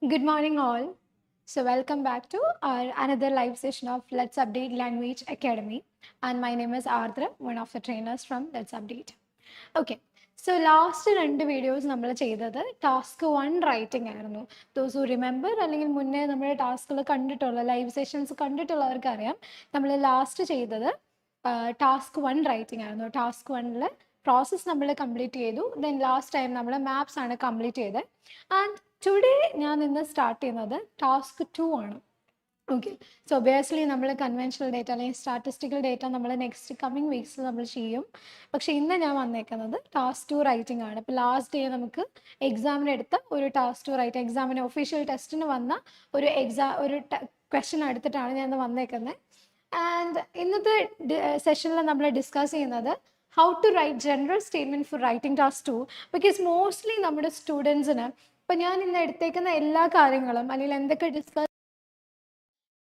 Good morning, all. So, welcome back to our another live session of Let's Update Language Academy. And my name is Ardra, one of the trainers from Let's Update. Okay. So, last രണ്ട് videos നമ്മൾ ചെയ്തത് task 1 writing ആയിരുന്നു. Those who remember അല്ലെങ്കിൽ മുന്നേ നമ്മുടെ ടാസ്കുകൾ കണ്ടിട്ടുള്ള live sessions കണ്ടിട്ടുള്ളവർക്ക് അറിയാം നമ്മൾ ലാസ്റ്റ് ചെയ്തത് ടാസ്ക് 1 റൈറ്റിംഗ് ആയിരുന്നു. ടാസ്ക് 1ൽ പ്രോസസ്സ് നമ്മൾ കംപ്ലീറ്റ് ചെയ്തു. ദെൻ ലാസ്റ്റ് ടൈം നമ്മൾ മാപ്സ് ആണ് കംപ്ലീറ്റ് ചെയ്തത്. ആൻഡ് ടുഡേ ഞാൻ ഇന്ന് സ്റ്റാർട്ട് ചെയ്യുന്നത് ടാസ്ക് 2 ആണ്. ഓക്കെ, സോ ഒബിയസ്ലി നമ്മൾ കൺവെൻഷണൽ ഡേറ്റ അല്ലെങ്കിൽ സ്റ്റാറ്റിസ്റ്റിക്കൽ ഡേറ്റ നമ്മൾ നെക്സ്റ്റ് കമ്മിങ് വീക്സിൽ നമ്മൾ ചെയ്യും. പക്ഷേ ഇന്ന് ഞാൻ വന്നേക്കുന്നത് ടാസ്ക് 2 റൈറ്റിംഗ് ആണ്. ഇപ്പോൾ ലാസ്റ്റ് ഡേ നമുക്ക് എക്സാമിന് എടുത്ത ഒരു ടാസ്ക് 2 റൈറ്റ് എക്സാമിന് ഒഫീഷ്യൽ ടെസ്റ്റിന് വന്ന ഒരു ക്വസ്റ്റ്യൻ എടുത്തിട്ടാണ് ഞാൻ വന്നേക്കുന്നത്. ആൻഡ് ഇന്നത്തെ സെഷനിൽ നമ്മൾ ഡിസ്കസ് ചെയ്യുന്നത് how to write general statement for writing task 2. Because mostly നമ്മുടെ സ്റ്റുഡൻസിന് ഇപ്പം ഞാൻ ഇന്ന് എടുത്തേക്കുന്ന എല്ലാ കാര്യങ്ങളും അല്ലെങ്കിൽ എന്തൊക്കെ ഡിസ്കസ്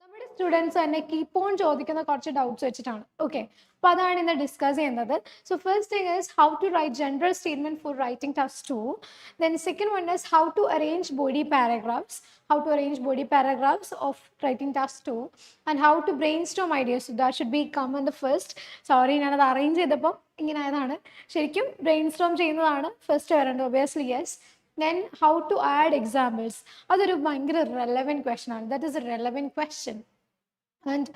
നമ്മുടെ സ്റ്റുഡൻസ് തന്നെ കീപ്പ് ഓൺ ചോദിക്കുന്ന കുറച്ച് ഡൗട്ട്സ് വെച്ചിട്ടാണ്. ഓക്കെ, അപ്പോൾ അതാണ് ഇന്ന് ഡിസ്കസ് ചെയ്യുന്നത്. So first thing is how to write general statement for writing task 2. Then second one is how to arrange body paragraphs of writing task 2, and how to brainstorm ideas. So that should be come on the first. Sorry, ഞാനത് arrange ചെയ്തപ്പോൾ ഇങ്ങനെ ആയതാണ്. ശരിക്കും brainstorm ചെയ്യുന്നതാണ് first വരേണ്ടത്, obviously yes. Then how to add examples. അതൊരു ഭയങ്കര relevant question ആണ്. That is a relevant question and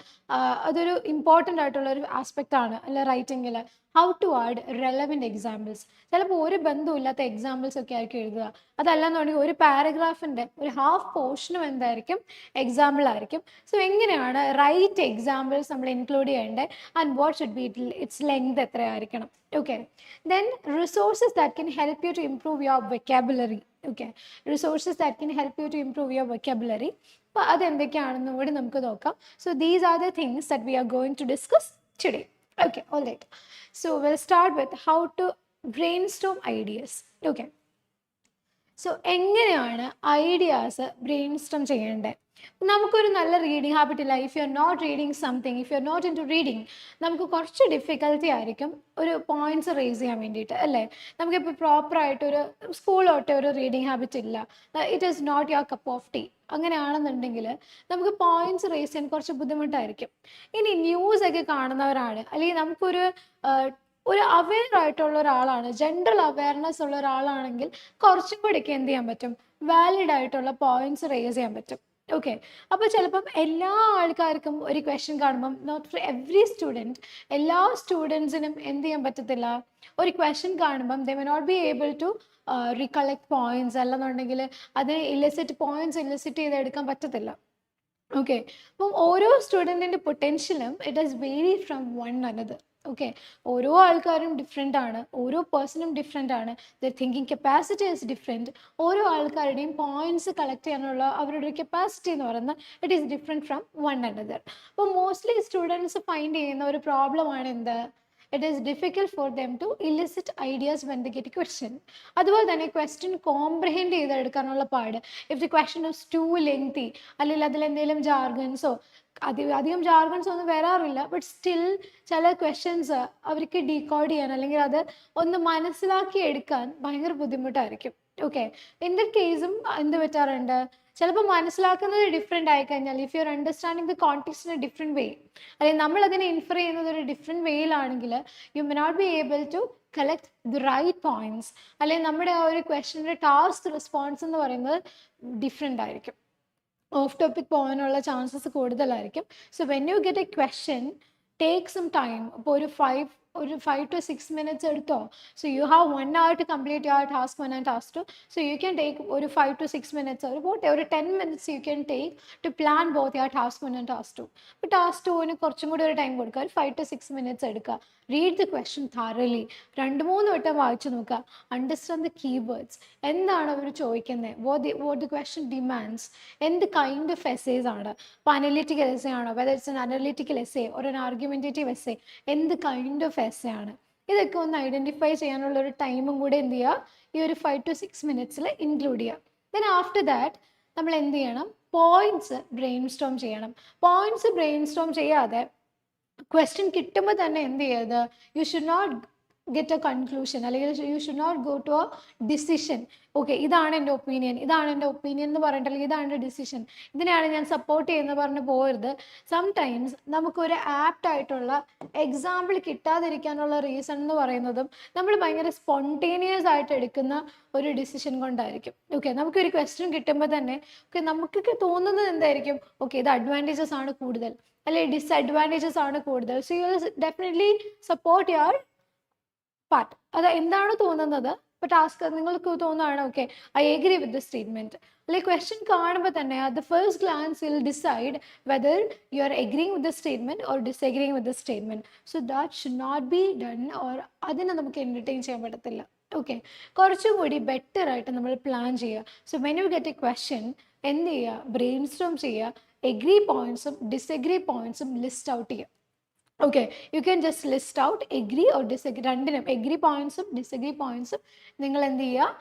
അതൊരു ഇമ്പോർട്ടൻ്റ് ആയിട്ടുള്ളൊരു ആസ്പെക്റ്റ് ആണ് അല്ല റൈറ്റിങ്ങിൽ. How to add relevant examples. ചിലപ്പോൾ ഒരു ബന്ധമില്ലാത്ത എക്സാമ്പിൾസ് ഒക്കെ ആയിരിക്കും എഴുതുക. അതല്ലെന്നുണ്ടെങ്കിൽ ഒരു പാരഗ്രാഫിൻ്റെ ഒരു ഹാഫ് പോർഷനും എന്തായിരിക്കും എക്സാമ്പിൾ ആയിരിക്കും. സോ എങ്ങനെയാണ് റൈറ്റ് എക്സാമ്പിൾസ് നമ്മൾ ഇൻക്ലൂഡ് ചെയ്യേണ്ടത് and what should be its length എത്രയായിരിക്കണം. Okay, then resources that can help you to improve your vocabulary. Okay, resources that can help you to improve your vocabulary. അപ്പോൾ അതെന്തൊക്കെയാണെന്നും കൂടി നമുക്ക് നോക്കാം. So these are the things that we are going to discuss today. Okay, all right. So we'll start with how to brainstorm ideas. Okay, so എങ്ങനെയാണ് ideas brainstorm ചെയ്യേണ്ടത്? നമുക്കൊരു നല്ല reading habit ഇല്ല. If you are not reading something, if you are not into reading, നമുക്ക് കുറച്ച് difficulty ആയിരിക്കും ഒരു points raise ചെയ്യാൻ വേണ്ടിയിട്ട് അല്ലേ. നമുക്കിപ്പോൾ പ്രോപ്പറായിട്ടൊരു സ്കൂൾ തൊട്ടേ ഒരു റീഡിങ് ഹാബിറ്റ് ഇല്ല, it is not your cup of tea, അങ്ങനെയാണെന്നുണ്ടെങ്കിൽ നമുക്ക് പോയിന്റ്സ് റേസ് ചെയ്യാൻ കുറച്ച് ബുദ്ധിമുട്ടായിരിക്കും. ഇനി ന്യൂസ് ഒക്കെ കാണുന്നവരാണ് അല്ലെങ്കിൽ നമുക്കൊരു അവെയർ ആയിട്ടുള്ള ഒരാളാണ്, ജനറൽ അവയർനെസ് ഉള്ള ഒരാളാണെങ്കിൽ കുറച്ചും കൂടിയൊക്കെ എന്ത് ചെയ്യാൻ പറ്റും, വാലിഡ് ആയിട്ടുള്ള പോയിന്റ്സ് റേസ് ചെയ്യാൻ പറ്റും. ഓക്കെ, അപ്പോൾ ചിലപ്പം എല്ലാ ആൾക്കാർക്കും ഒരു ക്വസ്റ്റ്യൻ കാണുമ്പം, നോട്ട് ഫോർ എവറി സ്റ്റുഡൻറ്റ്, എല്ലാ സ്റ്റുഡൻസിനും എന്ത് ചെയ്യാൻ പറ്റത്തില്ല, ഒരു ക്വസ്റ്റ്യൻ കാണുമ്പം they may not be able to recollect points, അല്ലെന്നുണ്ടെങ്കിൽ അത് പോയിന്റ്സ് ഇലിസിറ്റ് ചെയ്തെടുക്കാൻ പറ്റത്തില്ല. ഓക്കെ, അപ്പം ഓരോ സ്റ്റുഡൻറ്റിൻ്റെ പൊട്ടൻഷ്യലും it is vary from one another. Okay, ഓരോ ആൾക്കാരും ഡിഫറെൻ്റ് ആണ്, ഓരോ പേഴ്സണും ഡിഫറെൻ്റ് ആണ്, their thinking capacity is different. ഓരോ ആൾക്കാരുടെയും പോയിന്റ്സ് കളക്ട് ചെയ്യാനുള്ള അവരുടെ കപ്പാസിറ്റി എന്ന് പറയുന്നത് it is different from one another. അപ്പോൾ മോസ്റ്റ്ലി സ്റ്റുഡൻസ് ഫൈൻഡ് ചെയ്യുന്ന ഒരു പ്രോബ്ലമാണ് എന്ത്, it is difficult for them to elicit ideas when they get a question. അതുപോലെ തന്നെ ക്വസ്റ്റ്യൻ കോംപ്രഹെൻഡ് ചെയ്തെടുക്കാനുള്ള പാട്. If the question is too lengthy, അല്ലെങ്കിൽ അതിലെന്തെങ്കിലും ജാർഗൻസോ, അധികം ജാർഗൻസ് ഒന്നും വരാറില്ല, ബട്ട് സ്റ്റിൽ ചില ക്വസ്റ്റ്യൻസ് അവർക്ക് ഡീകോഡ് ചെയ്യാൻ അല്ലെങ്കിൽ അത് ഒന്ന് മനസ്സിലാക്കി എടുക്കാൻ ഭയങ്കര ബുദ്ധിമുട്ടായിരിക്കും. ഓക്കെ, എൻ്റെ കേസും എന്ത് പറ്റാറുണ്ട്, ചിലപ്പോൾ മനസ്സിലാക്കുന്നത് ഡിഫറെൻ്റ് ആയിക്കഴിഞ്ഞാൽ, if you are understanding the context in a different way, അല്ലെങ്കിൽ നമ്മൾ അതിനെ ഇൻഫർ ചെയ്യുന്നത് ഒരു ഡിഫറെൻറ്റ് വേയിലാണെങ്കിൽ you may not be able to collect the right points, അല്ലെങ്കിൽ നമ്മുടെ ആ ഒരു ക്വസ്റ്റ്യൻ്റെ ടാസ്ക് റെസ്പോൺസ് എന്ന് പറയുന്നത് ഡിഫറെൻ്റ് ആയിരിക്കും, ഓഫ് ടോപ്പിക് പോകാനുള്ള ചാൻസസ് കൂടുതലായിരിക്കും. So when you get a question, take some time. ഇപ്പോൾ ഒരു 5 to 6 minutes എടുത്തോ. So you have 1 hour to complete your task 1 and task 2. So you can take ഒരു 5 to 6 minutes ഒരു 10 minutes you can take to plan both your task 1 and task 2. അപ്പോൾ task 2 കുറച്ചും കൂടി ഒരു time കൊടുക്കുക, ഒരു 5 to 6 minutes എടുക്കുക. Read the question thoroughly, 2-3 വട്ടം വായിച്ചു നോക്കുക. അണ്ടർസ്റ്റാൻഡ് ദി കീവേഡ്സ്, എന്താണ് അവർ ചോദിക്കുന്നത്, what the question demands, എന്ത് കൈൻഡ് ഓഫ് എസ്സേസ് ആണ്. ഇപ്പോൾ അനലിറ്റിക്കൽ എസ്സേ ആണോ, whether it's an analytical essay ഒരു ആർഗ്യുമെൻറ്റേറ്റീവ് എസ്സേ, എന്ത് കൈൻഡ് ഓഫ് എസ്സേ ആണ്. ഇതൊക്കെ ഒന്ന് ഐഡൻറ്റിഫൈ ചെയ്യാനുള്ള ഒരു ടൈമും കൂടെ എന്ത് ചെയ്യുക, ഈ ഒരു 5 to 6 minutes ഇൻക്ലൂഡ് ചെയ്യുക. ദെൻ ആഫ്റ്റർ ദാറ്റ് നമ്മൾ എന്ത് ചെയ്യണം, പോയിന്റ്സ് ബ്രെയിൻസ്റ്റോം ചെയ്യണം. പോയിന്റ്സ് ബ്രെയിൻസ്റ്റോം ചെയ്യാതെ ക്വസ്റ്റ്യൻ കിട്ടുമ്പോൾ തന്നെ എന്ത് ചെയ്യരുത്, you should not get a conclusion, അല്ലെങ്കിൽ you should not go to a decision. Okay, ഇതാണ് എൻ്റെ ഒപ്പീനിയൻ എന്ന് പറഞ്ഞിട്ട്, അല്ലെങ്കിൽ ഇതാണ് എൻ്റെ ഡിസിഷൻ, ഇതിനെയാണ് ഞാൻ സപ്പോർട്ട് ചെയ്യുന്നത് പറഞ്ഞ് പോകരുത്. സംടൈംസ് നമുക്കൊരു ആപ്റ്റ് ആയിട്ടുള്ള എക്സാമ്പിൾ കിട്ടാതിരിക്കാനുള്ള റീസൺ എന്ന് പറയുന്നതും നമ്മൾ ഭയങ്കര സ്പോണ്ടേനിയസ് ആയിട്ട് എടുക്കുന്ന ഒരു ഡിസിഷൻ കൊണ്ടായിരിക്കും. ഓക്കെ, നമുക്കൊരു ക്വസ്റ്റ്യൻ കിട്ടുമ്പോൾ തന്നെ ഓക്കെ നമുക്കൊക്കെ തോന്നുന്നത് എന്തായിരിക്കും, ഓക്കെ ഇത് അഡ്വാൻറ്റേജസ് ആണ് കൂടുതൽ, അല്ലെ ഡിസ്അഡ്വാൻറ്റേജസ് ആണ് കൂടുതൽ. So you will definitely support your part. അത് എന്താണോ തോന്നുന്നത്, ഇപ്പൊ ടാസ്ക് നിങ്ങൾക്ക് തോന്നുകയാണ് okay I agree with the statement, അല്ലെങ്കിൽ ക്വസ്റ്റ്യൻ കാണുമ്പോൾ തന്നെ അത് first glance will decide whether you are agreeing with the statement or disagreeing with the statement. So that should not be done, or അതിനെ നമുക്ക് entertain ചെയ്യാൻ പറ്റത്തില്ല. Okay, കുറച്ചും കൂടി ബെറ്റർ ആയിട്ട് നമ്മൾ പ്ലാൻ ചെയ്യുക. So when you get a question എന്ത് ചെയ്യുക, ബ്രെയിൻ സ്റ്റോം ചെയ്യുക, എഗ്രി പോയിന്റ്സും ഡിസഗ്രി പോയിന്റ്സും ലിസ്റ്റ് ഔട്ട് ചെയ്യുക. Okay, you can just list out agree or disagree, രണ്ടിനും എഗ്രി പോയിന്റ്സും ഡിസഗ്രി പോയിന്റ്സും നിങ്ങൾ എന്ത് ചെയ്യുക,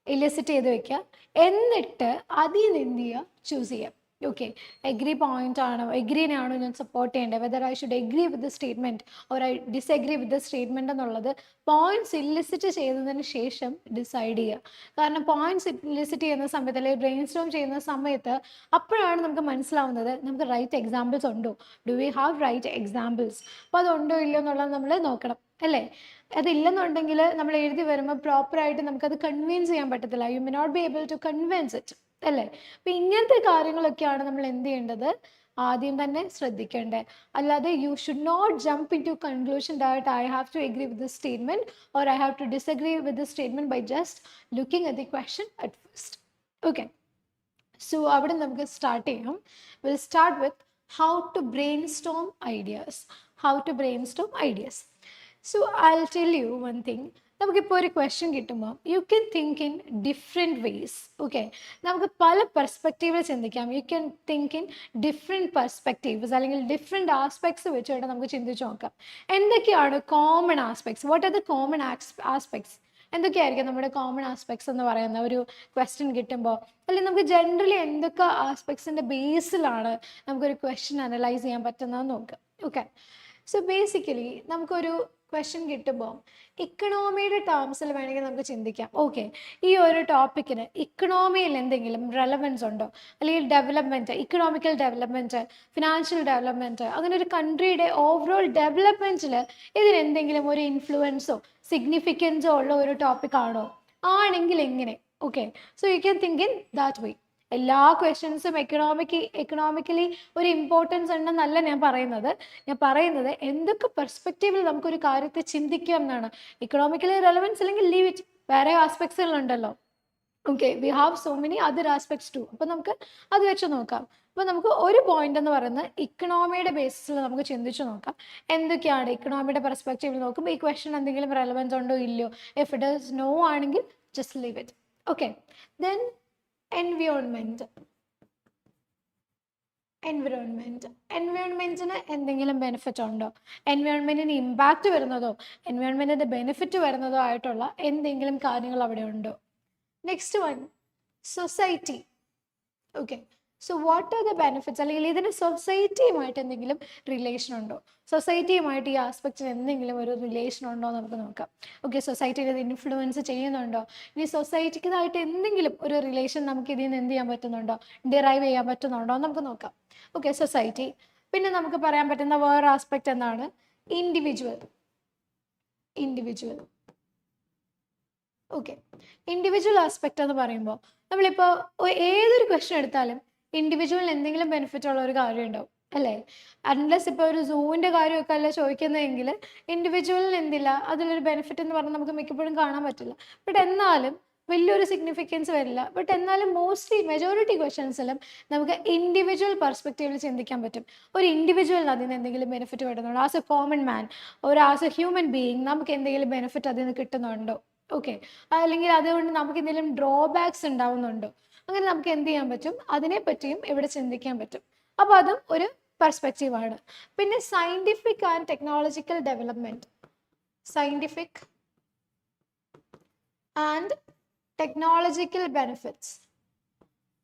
ഇലിസിറ്റ് ചെയ്ത് വെക്കുക. എന്നിട്ട് അതിൽ നിന്ന് എന്ത് ചെയ്യുക, ചൂസ് ചെയ്യുക. ഓക്കെ, എഗ്രി പോയിന്റ് ആണോ, എഗ്രീനാണോ ഞാൻ സപ്പോർട്ട് ചെയ്യേണ്ടത്, whether I should agree with the statement or I disagree with the statement എന്നുള്ളത് പോയിന്റ്സ് ഇല്ലിസിറ്റ് ചെയ്തതിന് ശേഷം ഡിസൈഡ് ചെയ്യുക. കാരണം പോയിന്റ്സ് ഇല്ലിസിറ്റ് ചെയ്യുന്ന സമയത്ത്, അല്ലെങ്കിൽ ബ്രെയിൻ സ്റ്റോം ചെയ്യുന്ന സമയത്ത് അപ്പോഴാണ് നമുക്ക് മനസ്സിലാവുന്നത് നമുക്ക് റൈറ്റ് എക്സാമ്പിൾസ് ഉണ്ടോ, do we have right examples. അപ്പോൾ അതുണ്ടോ ഇല്ലയോ എന്നുള്ളത് നമ്മൾ നോക്കണം, അല്ലേ. അതില്ലെന്നുണ്ടെങ്കിൽ നമ്മൾ എഴുതി വരുമ്പോൾ പ്രോപ്പറായിട്ട് നമുക്കത് കൺവിൻസ് ചെയ്യാൻ പറ്റത്തില്ല. You may not be able to convince it, അല്ലേ. അപ്പം ഇങ്ങനത്തെ കാര്യങ്ങളൊക്കെയാണ് നമ്മൾ എന്ത് ചെയ്യേണ്ടത്, ആദ്യം തന്നെ ശ്രദ്ധിക്കേണ്ടത്. അല്ലാതെ you should not jump into conclusion that I have to agree with the statement or I have to disagree with the statement by just looking at the question at first. Okay, so അവിടെ നമുക്ക് start ചെയ്യാം. Will start with how to brainstorm ideas. So I will tell you one thing. നമുക്കിപ്പോൾ ഒരു question കിട്ടുമ്പോൾ you can think in different ways. Okay, നമുക്ക് പല പെർസ്പെക്റ്റീവിൽ ചിന്തിക്കാം. You can think in different perspectives, അല്ലെങ്കിൽ ഡിഫറെൻറ്റ് ആസ്പെക്ട്സ് വെച്ചുകൊണ്ട് നമുക്ക് ചിന്തിച്ച് നോക്കാം. എന്തൊക്കെയാണ് common aspects, what are the common aspects, എന്തൊക്കെയായിരിക്കും നമ്മുടെ കോമൺ ആസ്പെക്ട്സ് എന്ന് പറയുന്ന ഒരു ക്വസ്റ്റ്യൻ കിട്ടുമ്പോൾ, അല്ലെങ്കിൽ നമുക്ക് ജനറലി എന്തൊക്കെ ആസ്പെക്ട്സിൻ്റെ ബേസിലാണ് നമുക്കൊരു ക്വസ്റ്റ്യൻ അനലൈസ് ചെയ്യാൻ പറ്റുന്നതെന്ന് നോക്കാം. ഓക്കെ, സോ ബേസിക്കലി നമുക്കൊരു ക്വസ്റ്റ്യൻ കിട്ടുമ്പോൾ ഇക്കണോമിയുടെ ടേംസിൽ വേണമെങ്കിൽ നമുക്ക് ചിന്തിക്കാം. ഓക്കെ, ഈ ഒരു ടോപ്പിക്കിന് ഇക്കണോമിയിൽ എന്തെങ്കിലും റെലവൻസ് ഉണ്ടോ, അല്ലെങ്കിൽ development, economical development, financial development, അങ്ങനെ ഒരു കൺട്രിയുടെ ഓവറോൾ ഡെവലപ്മെൻറ്റിൽ ഇതിനെന്തെങ്കിലും ഒരു ഇൻഫ്ലുവൻസോ സിഗ്നിഫിക്കൻസോ ഉള്ള ഒരു ടോപ്പിക്കാണോ, ആണെങ്കിൽ എങ്ങനെ. Okay, so you can think in that way. എല്ലാ ക്വസ്റ്റ്യൻസും എക്കണോമിക്കലി ഒരു ഇമ്പോർട്ടൻസ് ഉണ്ടെന്നല്ല ഞാൻ പറയുന്നത് എന്തൊക്കെ പെർസ്പെക്റ്റീവിൽ നമുക്കൊരു കാര്യത്തെ ചിന്തിക്കാം എന്നാണ്. ഇക്കണോമിക്കലി റെലവൻസ് അല്ലെങ്കിൽ ലീവ് ഇറ്റ്, വേറെ ആസ്പെക്ട്സുകളുണ്ടല്ലോ. Okay, we have so many other aspects too. അപ്പം നമുക്ക് അത് വെച്ച് നോക്കാം. അപ്പോൾ നമുക്ക് ഒരു പോയിന്റ് എന്ന് പറയുന്നത് ഇക്കണോമിയുടെ ബേസിസിൽ നമുക്ക് ചിന്തിച്ച് നോക്കാം. എന്തൊക്കെയാണ് ഇക്കണോമിയുടെ പെർസ്പെക്റ്റീവിൽ നോക്കുമ്പോൾ ഈ ക്വസ്റ്റ്യൻ എന്തെങ്കിലും റെലവൻസ് ഉണ്ടോ ഇല്ലയോ. ഇഫ് ഇറ്റ് ഈസ് നോ ആണെങ്കിൽ just leave it. Okay, then എൻവയോൺമെന്റിന് എന്തെങ്കിലും ബെനിഫിറ്റ് ഉണ്ടോ, എൻവയോൺമെന്റിന് ഇമ്പാക്റ്റ് വരുന്നതോ എൻവയോൺമെന്റിന്റെ ബെനിഫിറ്റ് വരുന്നതോ ആയിട്ടുള്ള എന്തെങ്കിലും കാര്യങ്ങൾ അവിടെ ഉണ്ടോ. Next one, society. Okay, so what are the benefits, അല്ലെങ്കിൽ ഇതിന് സൊസൈറ്റിയുമായിട്ട് എന്തെങ്കിലും റിലേഷൻ ഉണ്ടോ, സൊസൈറ്റിയുമായിട്ട് ഈ ആസ്പെക്റ്റിന് എന്തെങ്കിലും ഒരു റിലേഷൻ ഉണ്ടോ എന്ന് നമുക്ക് നോക്കാം. ഓക്കെ, സൊസൈറ്റിയിൽ ഇത് ഇൻഫ്ലുവൻസ് ചെയ്യുന്നുണ്ടോ, ഇനി സൊസൈറ്റിക്കായിട്ട് എന്തെങ്കിലും ഒരു റിലേഷൻ നമുക്ക് ഇതിൽ നിന്ന് എന്ത് ചെയ്യാൻ പറ്റുന്നുണ്ടോ, ഡിറൈവ് ചെയ്യാൻ പറ്റുന്നുണ്ടോ എന്ന് നമുക്ക് നോക്കാം. Okay, society. പിന്നെ നമുക്ക് പറയാൻ പറ്റുന്ന വേറെ ആസ്പെക്റ്റ് എന്താണ്, ഇൻഡിവിജ്വൽ. ഓക്കെ, ഇൻഡിവിജ്വൽ ആസ്പെക്റ്റ് എന്ന് പറയുമ്പോൾ നമ്മളിപ്പോൾ ഏതൊരു ക്വസ്റ്റ്യൻ എടുത്താലും ഇൻഡിവിജ്വലിന് എന്തെങ്കിലും ബെനിഫിറ്റ് ഉള്ള ഒരു കാര്യം ഉണ്ടാവും, അല്ലേ. അൺലെസ് ഇപ്പോൾ ഒരു സൂവിൻ്റെ കാര്യമൊക്കെ അല്ല ചോദിക്കുന്നതെങ്കിൽ ഇൻഡിവിജ്വലിന് എന്തില്ല അതിലൊരു ബെനിഫിറ്റ് എന്ന് പറഞ്ഞാൽ നമുക്ക് മിക്കപ്പോഴും കാണാൻ പറ്റില്ല. ബട്ട് എന്നാലും വലിയൊരു സിഗ്നിഫിക്കൻസ് വരില്ല. ബട്ട് എന്നാലും മെജോറിറ്റി ക്വസ്റ്റ്യൻസിലും നമുക്ക് ഇൻഡിവിജ്വൽ പെർസ്പെക്റ്റീവിൽ ചിന്തിക്കാൻ പറ്റും. ഒരു ഇൻഡിവിജ്വലിന് അതിൽ നിന്ന് എന്തെങ്കിലും ബെനിഫിറ്റ് കിട്ടുന്നുണ്ടോ, as A common man, as A human being നമുക്ക് എന്തെങ്കിലും ബെനിഫിറ്റ് അതിൽ നിന്ന് കിട്ടുന്നുണ്ടോ. ഓക്കെ, അല്ലെങ്കിൽ അതുകൊണ്ട് നമുക്ക് എന്തെങ്കിലും ഡ്രോബാക്സ് ഉണ്ടാവുന്നുണ്ടോ, അങ്ങനെ നമുക്ക് എന്ത് ചെയ്യാൻ പറ്റും, അതിനെപ്പറ്റിയും ഇവിടെ ചിന്തിക്കാൻ പറ്റും. അപ്പോൾ അതും ഒരു പെർസ്പെക്റ്റീവാണ്. പിന്നെ scientific and technological development. Scientific and technological benefits.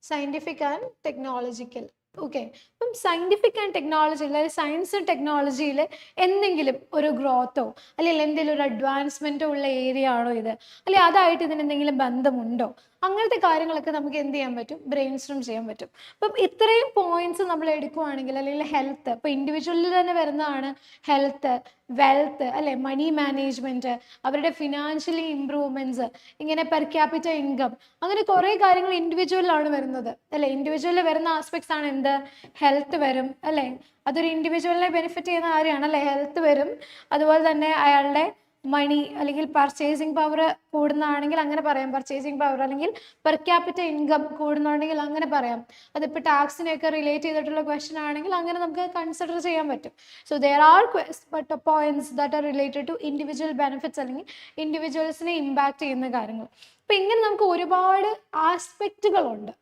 Scientific and technological. Okay, അപ്പം സയൻറ്റിഫിക് ആൻഡ് ടെക്നോളജി, അതായത് സയൻസ് ആൻഡ് ടെക്നോളജിയിൽ എന്തെങ്കിലും ഒരു ഗ്രോത്തോ അല്ലെങ്കിൽ എന്തെങ്കിലും ഒരു അഡ്വാൻസ്മെൻറ്റോ ഉള്ള ഏരിയ ആണോ ഇത്, അല്ലെങ്കിൽ അതായിട്ട് ഇതിന് എന്തെങ്കിലും ബന്ധമുണ്ടോ, അങ്ങനത്തെ കാര്യങ്ങളൊക്കെ നമുക്ക് എന്ത് ചെയ്യാൻ പറ്റും, ബ്രെയിൻ സ്ട്രോം ചെയ്യാൻ പറ്റും. അപ്പം ഇത്രയും പോയിന്റ്സ് നമ്മൾ എടുക്കുവാണെങ്കിൽ, അല്ലെങ്കിൽ ഹെൽത്ത്, ഇപ്പോൾ ഇൻഡിവിജ്വലിൽ തന്നെ വരുന്നതാണ് ഹെൽത്ത്, വെൽത്ത്, അല്ലെ, മണി മാനേജ്മെൻറ്റ്, അവരുടെ ഫിനാൻഷ്യലി ഇംപ്രൂവ്മെൻറ്റ്സ്, ഇങ്ങനെ പെർ ക്യാപിറ്റ ഇൻകം, അങ്ങനെ കുറേ കാര്യങ്ങൾ ഇൻഡിവിജ്വലിലാണ് വരുന്നത്, അല്ലെ. ഇൻഡിവിജ്വലിൽ വരുന്ന ആസ്പെക്ട്സ് ആണ് എന്ത്, ഹെൽത്ത് വരും, അല്ലെ. അതൊരു ഇൻഡിവിജ്വലിനെ ബെനിഫിറ്റ് ചെയ്യുന്ന കാര്യമാണ്, അല്ലെ, ഹെൽത്ത് വരും. അതുപോലെ തന്നെ അയാളുടെ മണി അല്ലെങ്കിൽ പർച്ചേസിങ് പവർ കൂടുന്നതാണെങ്കിൽ അങ്ങനെ പറയാം, പർച്ചേസിങ് പവർ, അല്ലെങ്കിൽ പെർ ക്യാപിറ്റ ഇൻകം കൂടുന്നുണ്ടെങ്കിൽ അങ്ങനെ പറയാം. അതിപ്പോൾ ടാക്സിനെയൊക്കെ റിലേറ്റ് ചെയ്തിട്ടുള്ള ക്വസ്റ്റൻ ആണെങ്കിൽ അങ്ങനെ നമുക്ക് കൺസിഡർ ചെയ്യാൻ പറ്റും. So there are points that are related to individual benefits, അല്ലെങ്കിൽ ഇൻഡിവിജ്വൽസിനെ ഇമ്പാക്ട് ചെയ്യുന്ന കാര്യങ്ങൾ. അപ്പം ഇങ്ങനെ നമുക്ക് ഒരുപാട് ആസ്പെക്റ്റുകളുണ്ട്.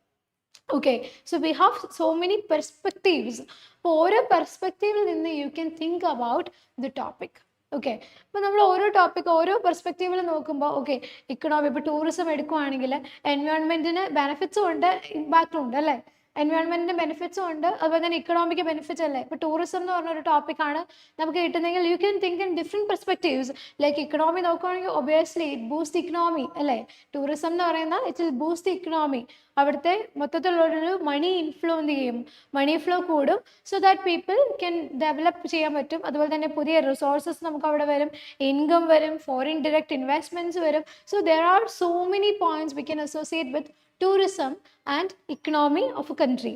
Okay, so we have so many perspectives. അപ്പോൾ ഓരോ പെർസ്പെക്റ്റീവിൽ നിന്ന് you can think about the topic. Okay, അപ്പോൾ നമ്മൾ ഓരോ ടോപ്പിക് ഓരോ പെർസ്പെക്റ്റീവിൽ നോക്കുമ്പോൾ, ഓക്കെ, ഇക്കണോമി, ഇപ്പോൾ ടൂറിസം എടുക്കുവാണെങ്കിൽ എൻവയോൺമെൻറ്റിന് ബെനിഫിറ്റ്സും ഉണ്ട്, ഇമ്പാക്റ്റും ഉണ്ട്, അല്ലേ. എൻവയോൺമെൻറ്റിന് ബെനിഫിറ്റ്സും ഉണ്ട്, അതുപോലെ തന്നെ ഇക്കണോമിക്ക് ബെനിഫിറ്റ്സ്, അല്ലേ. ഇപ്പോൾ ടൂറിസം എന്ന് പറഞ്ഞൊരു ടോപ്പിക്കാണ് നമുക്ക് കിട്ടുന്നതെങ്കിൽ you can think in different perspectives. Like economy നോക്കുകയാണെങ്കിൽ ഒബിയസ്ലി ഇറ്റ് ബൂസ്റ്റ് ഇക്കണോമി, അല്ലേ. ടൂറിസം എന്ന് പറയുന്നത് ഇറ്റ് വിൽ ബൂസ്റ്റ് ഇക്കണോമി. അവിടുത്തെ മൊത്തത്തിലുള്ളൊരു മണി ഇൻഫ്ലുവൻസ് ചെയ്യും, മണി ഫ്ലോ കൂടും, so that people can develop ചെയ്യാൻ പറ്റും. അതുപോലെ തന്നെ പുതിയ റിസോഴ്സസ് നമുക്ക് അവിടെ വരും, ഇൻകം വരും, ഫോറിൻ ഡയറക്റ്റ് ഇൻവെസ്റ്റ്മെൻറ്റ്സ് വരും. So there are so many points we can associate with tourism and economy of a country.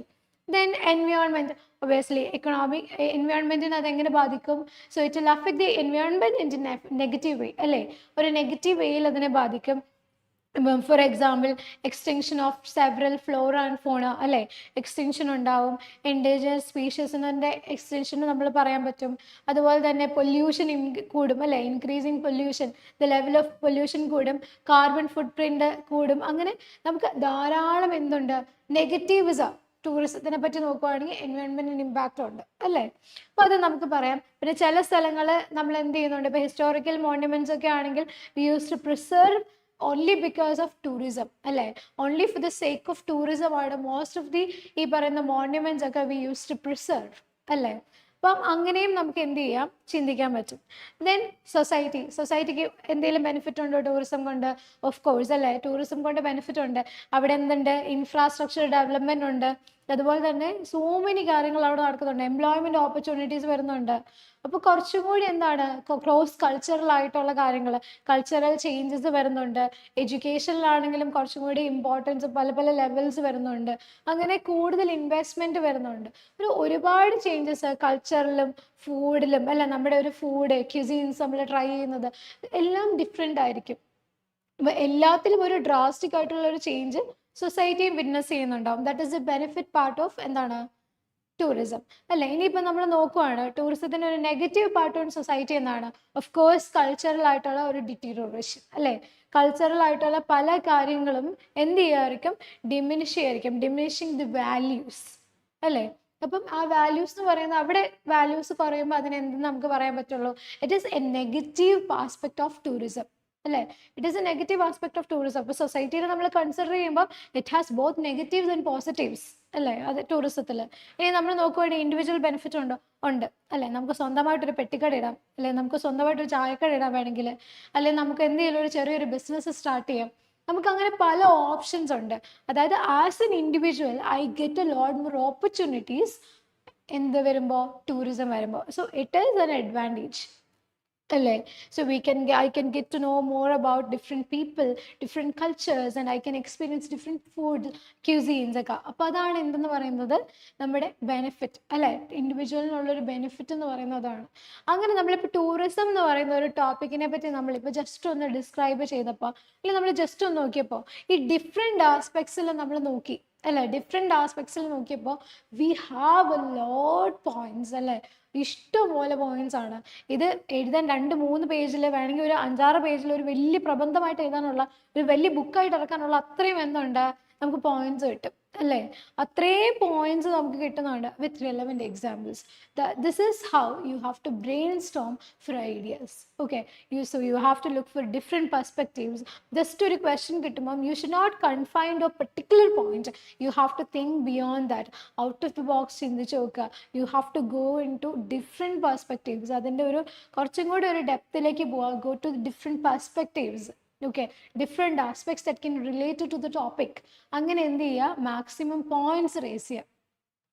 Then environment, obviously economic environment നെ അതെങ്ങനെ ബാധിക്കും, so it will affect the environment in a negative way, അല്ലേ. ഒരു negative വേയിൽ അതിനെ ബാധിക്കും. For example extension of several Flora and ഫോണ, അല്ലേ. എക്സ്റ്റെൻഷൻ ഉണ്ടാവും, എൻഡേഞ്ചേർഡ് സ്പീഷീസിൻ്റെ എക്സ്റ്റെൻഷൻ നമ്മൾ പറയാൻ പറ്റും. അതുപോലെ തന്നെ പൊല്യൂഷൻ കൂടും, അല്ലേ. Increasing pollution, the level of pollution കൂടും, കാർബൺ ഫുട് പ്രിൻ്റ് കൂടും. അങ്ങനെ നമുക്ക് ധാരാളം എന്തുണ്ട്, നെഗറ്റീവ്സ് ടൂറിസത്തിനെ പറ്റി നോക്കുകയാണെങ്കിൽ എൻവയോൺമെൻറ്റിന് ഇമ്പാക്റ്റ് ഉണ്ട്, അല്ലേ. അപ്പോൾ അത് നമുക്ക് പറയാം. പിന്നെ ചില സ്ഥലങ്ങൾ നമ്മൾ എന്ത് ചെയ്യുന്നുണ്ട്, ഇപ്പോൾ ഹിസ്റ്റോറിക്കൽ മോണ്യുമെൻറ്റ്സ് ഒക്കെ ആണെങ്കിൽ we use to preserve only because of tourism, അല്ലേ. only for the sake of tourism ആണ് മോസ്റ്റ് ഓഫ് ദി ഈ പറയുന്ന മോണ്യുമെന്റ്സ് ഒക്കെ വി യൂസ് ടു പ്രിസർവ്, അല്ലേ. അപ്പം അങ്ങനെയും നമുക്ക് എന്ത് ചെയ്യാം, ചിന്തിക്കാൻ പറ്റും. ദെൻ സൊസൈറ്റിക്ക് എന്തെങ്കിലും ബെനിഫിറ്റ് ഉണ്ടോ ടൂറിസം കൊണ്ട്? ഓഫ് കോഴ്സ്, അല്ലേ. ടൂറിസം കൊണ്ട് ബെനിഫിറ്റ് ഉണ്ട്. അവിടെ എന്തുണ്ട്, ഇൻഫ്രാസ്ട്രക്ചർ ഡെവലപ്മെന്റ് ഉണ്ട്. അതുപോലെ തന്നെ സോ മെനി കാര്യങ്ങൾ അവിടെ നടക്കുന്നുണ്ട്, എംപ്ലോയ്മെന്റ് ഓപ്പർച്യൂണിറ്റീസ് വരുന്നുണ്ട്. അപ്പോൾ കുറച്ചും കൂടി എന്താണ്, ക്രോസ് കൾച്ചറൽ ആയിട്ടുള്ള കാര്യങ്ങൾ, കൾച്ചറൽ ചേഞ്ചസ് വരുന്നുണ്ട്. എഡ്യൂക്കേഷനിലാണെങ്കിലും കുറച്ചും കൂടി ഇമ്പോർട്ടൻസ്, പല പല ലെവൽസ് വരുന്നുണ്ട്. അങ്ങനെ കൂടുതൽ ഇൻവെസ്റ്റ്മെന്റ് വരുന്നുണ്ട്. ഒരുപാട് ചേഞ്ചസ് കൾച്ചറിലും ഫുഡിലും, അല്ല, നമ്മുടെ ഒരു ഫുഡ് ക്യുസീൻസ് നമ്മൾ ട്രൈ ചെയ്യുന്നത് എല്ലാം ഡിഫറെൻ്റ് ആയിരിക്കും. അപ്പോൾ എല്ലാത്തിലും ഒരു ഡ്രാസ്റ്റിക് ആയിട്ടുള്ള ഒരു ചേഞ്ച് സൊസൈറ്റി വിറ്റ്നസ് ചെയ്യുന്നുണ്ടാവും. That is the benefit part of എന്താണ്, ടൂറിസം, അല്ലേ. ഇനിയിപ്പോൾ നമ്മൾ നോക്കുവാണ് ടൂറിസത്തിൻ്റെ ഒരു നെഗറ്റീവ് പാർട്ട് ഓൺ സൊസൈറ്റി എന്നാണ്, ഓഫ് കോഴ്സ് കൾച്ചറൽ ആയിട്ടുള്ള ഒരു ഡിറ്റീരിയോറേഷൻ, അല്ലേ. കൾച്ചറൽ ആയിട്ടുള്ള പല കാര്യങ്ങളും എന്ത് ചെയ്യുമായിരിക്കും, ഡിമിനിഷ് ചെയ്യായിരിക്കും, ഡിമിനിഷിങ് ദി വാല്യൂസ്, അല്ലേ. അപ്പം ആ വാല്യൂസ് എന്ന് പറയുന്നത്, അവിടെ വാല്യൂസ് കുറയുമ്പോൾ അതിന് എന്തെന്ന് നമുക്ക് പറയാൻ പറ്റുള്ളൂ, it is a negative aspect of tourism, അല്ലേ. It is a negative aspect of tourism. അപ്പോൾ സൊസൈറ്റിയിൽ നമ്മൾ കൺസിഡർ ചെയ്യുമ്പോൾ it has both negatives and positives, അല്ലേ. അത് ടൂറിസത്തിൽ. ഇനി നമ്മൾ നോക്കുവാണെങ്കിൽ ഇൻഡിവിജ്വൽ ബെനിഫിറ്റ് ഉണ്ടോ? ഉണ്ട്, അല്ലേ. നമുക്ക് സ്വന്തമായിട്ടൊരു പെട്ടിക്കട ഇടാം, അല്ലെ. നമുക്ക് സ്വന്തമായിട്ടൊരു ചായക്കട ഇടാൻ വേണമെങ്കിൽ, അല്ലെങ്കിൽ നമുക്ക് എന്തെങ്കിലും ഒരു ചെറിയൊരു ബിസിനസ് സ്റ്റാർട്ട് ചെയ്യാം. നമുക്ക് അങ്ങനെ പല ഓപ്ഷൻസ് ഉണ്ട്. അതായത് as an individual I get a lot more opportunities എന്ത് വരുമ്പോൾ, ടൂറിസം വരുമ്പോൾ. So it is an advantage, അല്ലേ. So I can get to know more about different people, different cultures, and I can experience different food cuisines ഒക്കെ. അപ്പോൾ അതാണ് എന്തെന്ന് പറയുന്നത്, നമ്മുടെ ബെനിഫിറ്റ്, അല്ലേ. ഇൻഡിവിജ്വലിനുള്ളൊരു ബെനിഫിറ്റ് എന്ന് പറയുന്നതാണ്. അങ്ങനെ നമ്മളിപ്പോൾ ടൂറിസം എന്ന് പറയുന്ന ഒരു ടോപ്പിക്കിനെ പറ്റി നമ്മളിപ്പോൾ ജസ്റ്റ് ഒന്ന് ഡിസ്ക്രൈബ് ചെയ്തപ്പോൾ, അല്ലെങ്കിൽ നമ്മൾ ജസ്റ്റ് ഒന്ന് നോക്കിയപ്പോൾ ഈ ഡിഫറെൻറ്റ് ആസ്പെക്ട്സിൽ നമ്മൾ നോക്കി, അല്ലേ. ഡിഫറെൻറ്റ് ആസ്പെക്ട്സിൽ നോക്കിയപ്പോൾ V have a lot points, അല്ലേ. ഇഷ്ടംപോലെ പോയിന്റ്സ് ആണ്. ഇത് എഴുതാൻ 2-3 പേജിൽ വേണമെങ്കിൽ ഒരു 5-6 പേജിൽ ഒരു വലിയ പ്രബന്ധമായിട്ട് എഴുതാനുള്ള, ഒരു വലിയ ബുക്കായിട്ട് ഇറക്കാനുള്ള അത്രയും എന്തുണ്ട്, നമുക്ക് പോയിന്റ്സ് കിട്ടും അല്ലേ? അത്രയും പോയിന്റ്സ് നമുക്ക് കിട്ടുന്നുണ്ട് with relevant examples. This is how you have to brainstorm for ideas. Okay, so you have to look for different perspectives. Just ഒരു question കിട്ടുമ്പം you should not confine to a particular point. You have to think beyond that. Out of the box ചിന്തിച്ച് നോക്കുക. You have to go into different perspectives. അതിൻ്റെ ഒരു കുറച്ചും കൂടി ഒരു ഡെപ്തിലേക്ക് പോവുക. Go to different perspectives. Okay, different aspects that can relate to the topic. അങ്ങനെ എന്ത് ചെയ്യുക, മാക്സിമം പോയിന്റ്സ് റേസ് ചെയ്യുക.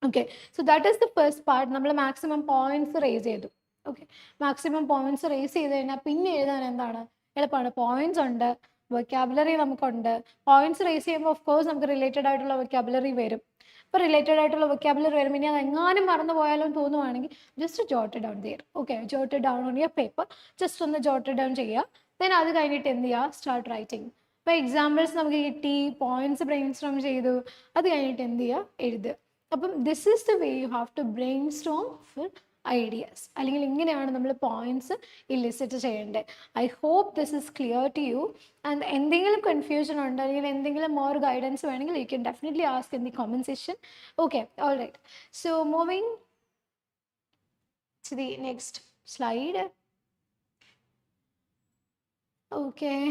Okay, so that is the first part. നമ്മൾ മാക്സിമം പോയിന്റ്സ് റേസ് ചെയ്തു. ഓക്കെ, മാക്സിമം പോയിന്റ്സ് റേസ് ചെയ്ത് കഴിഞ്ഞാൽ പിന്നെ എഴുതാൻ എന്താണ് എളുപ്പമാണ്. പോയിന്റ്സ് ഉണ്ട്, വൊക്കാബുലറി നമുക്കുണ്ട്. പോയിന്റ്സ് റേസ് ചെയ്യുമ്പോൾ ഓഫ് കോഴ്സ് നമുക്ക് റിലേറ്റഡ് ആയിട്ടുള്ള വൊക്കാബുലറി വരും. ഇപ്പോൾ റിലേറ്റഡ് ആയിട്ടുള്ള വൊക്കാബുലറി വരുമ്പോൾ ഇനി അത് എങ്ങാനും മറന്നു പോയാലും തോന്നുവാണെങ്കിൽ just jot down there. Okay, jot down on your paper, just ഒന്ന് ജോട്ട് ഡൗൺ ചെയ്യുക. ദെൻ അത് കഴിഞ്ഞിട്ട് എന്ത് ചെയ്യുക, സ്റ്റാർട്ട് റൈറ്റിംഗ്. ഇപ്പോൾ എക്സാമ്പിൾസ് നമുക്ക് കിട്ടി, പോയിന്റ്സ് ബ്രെയിൻ സ്റ്റോം ചെയ്തു, അത് കഴിഞ്ഞിട്ട് എന്ത് ചെയ്യുക, എഴുതുക. അപ്പം this is the way you have to brainstorm for ideas. അല്ലെങ്കിൽ ഇങ്ങനെയാണ് നമ്മൾ പോയിന്റ്സ് ഇലിസിറ്റ് ചെയ്യേണ്ടത്. I hope this is clear to you. And എന്തെങ്കിലും കൺഫ്യൂഷൻ ഉണ്ട് അല്ലെങ്കിൽ എന്തെങ്കിലും മോർ ഗൈഡൻസ് വേണമെങ്കിൽ you can definitely ask in the comment section. Okay, all right. So moving to the next slide. Okay,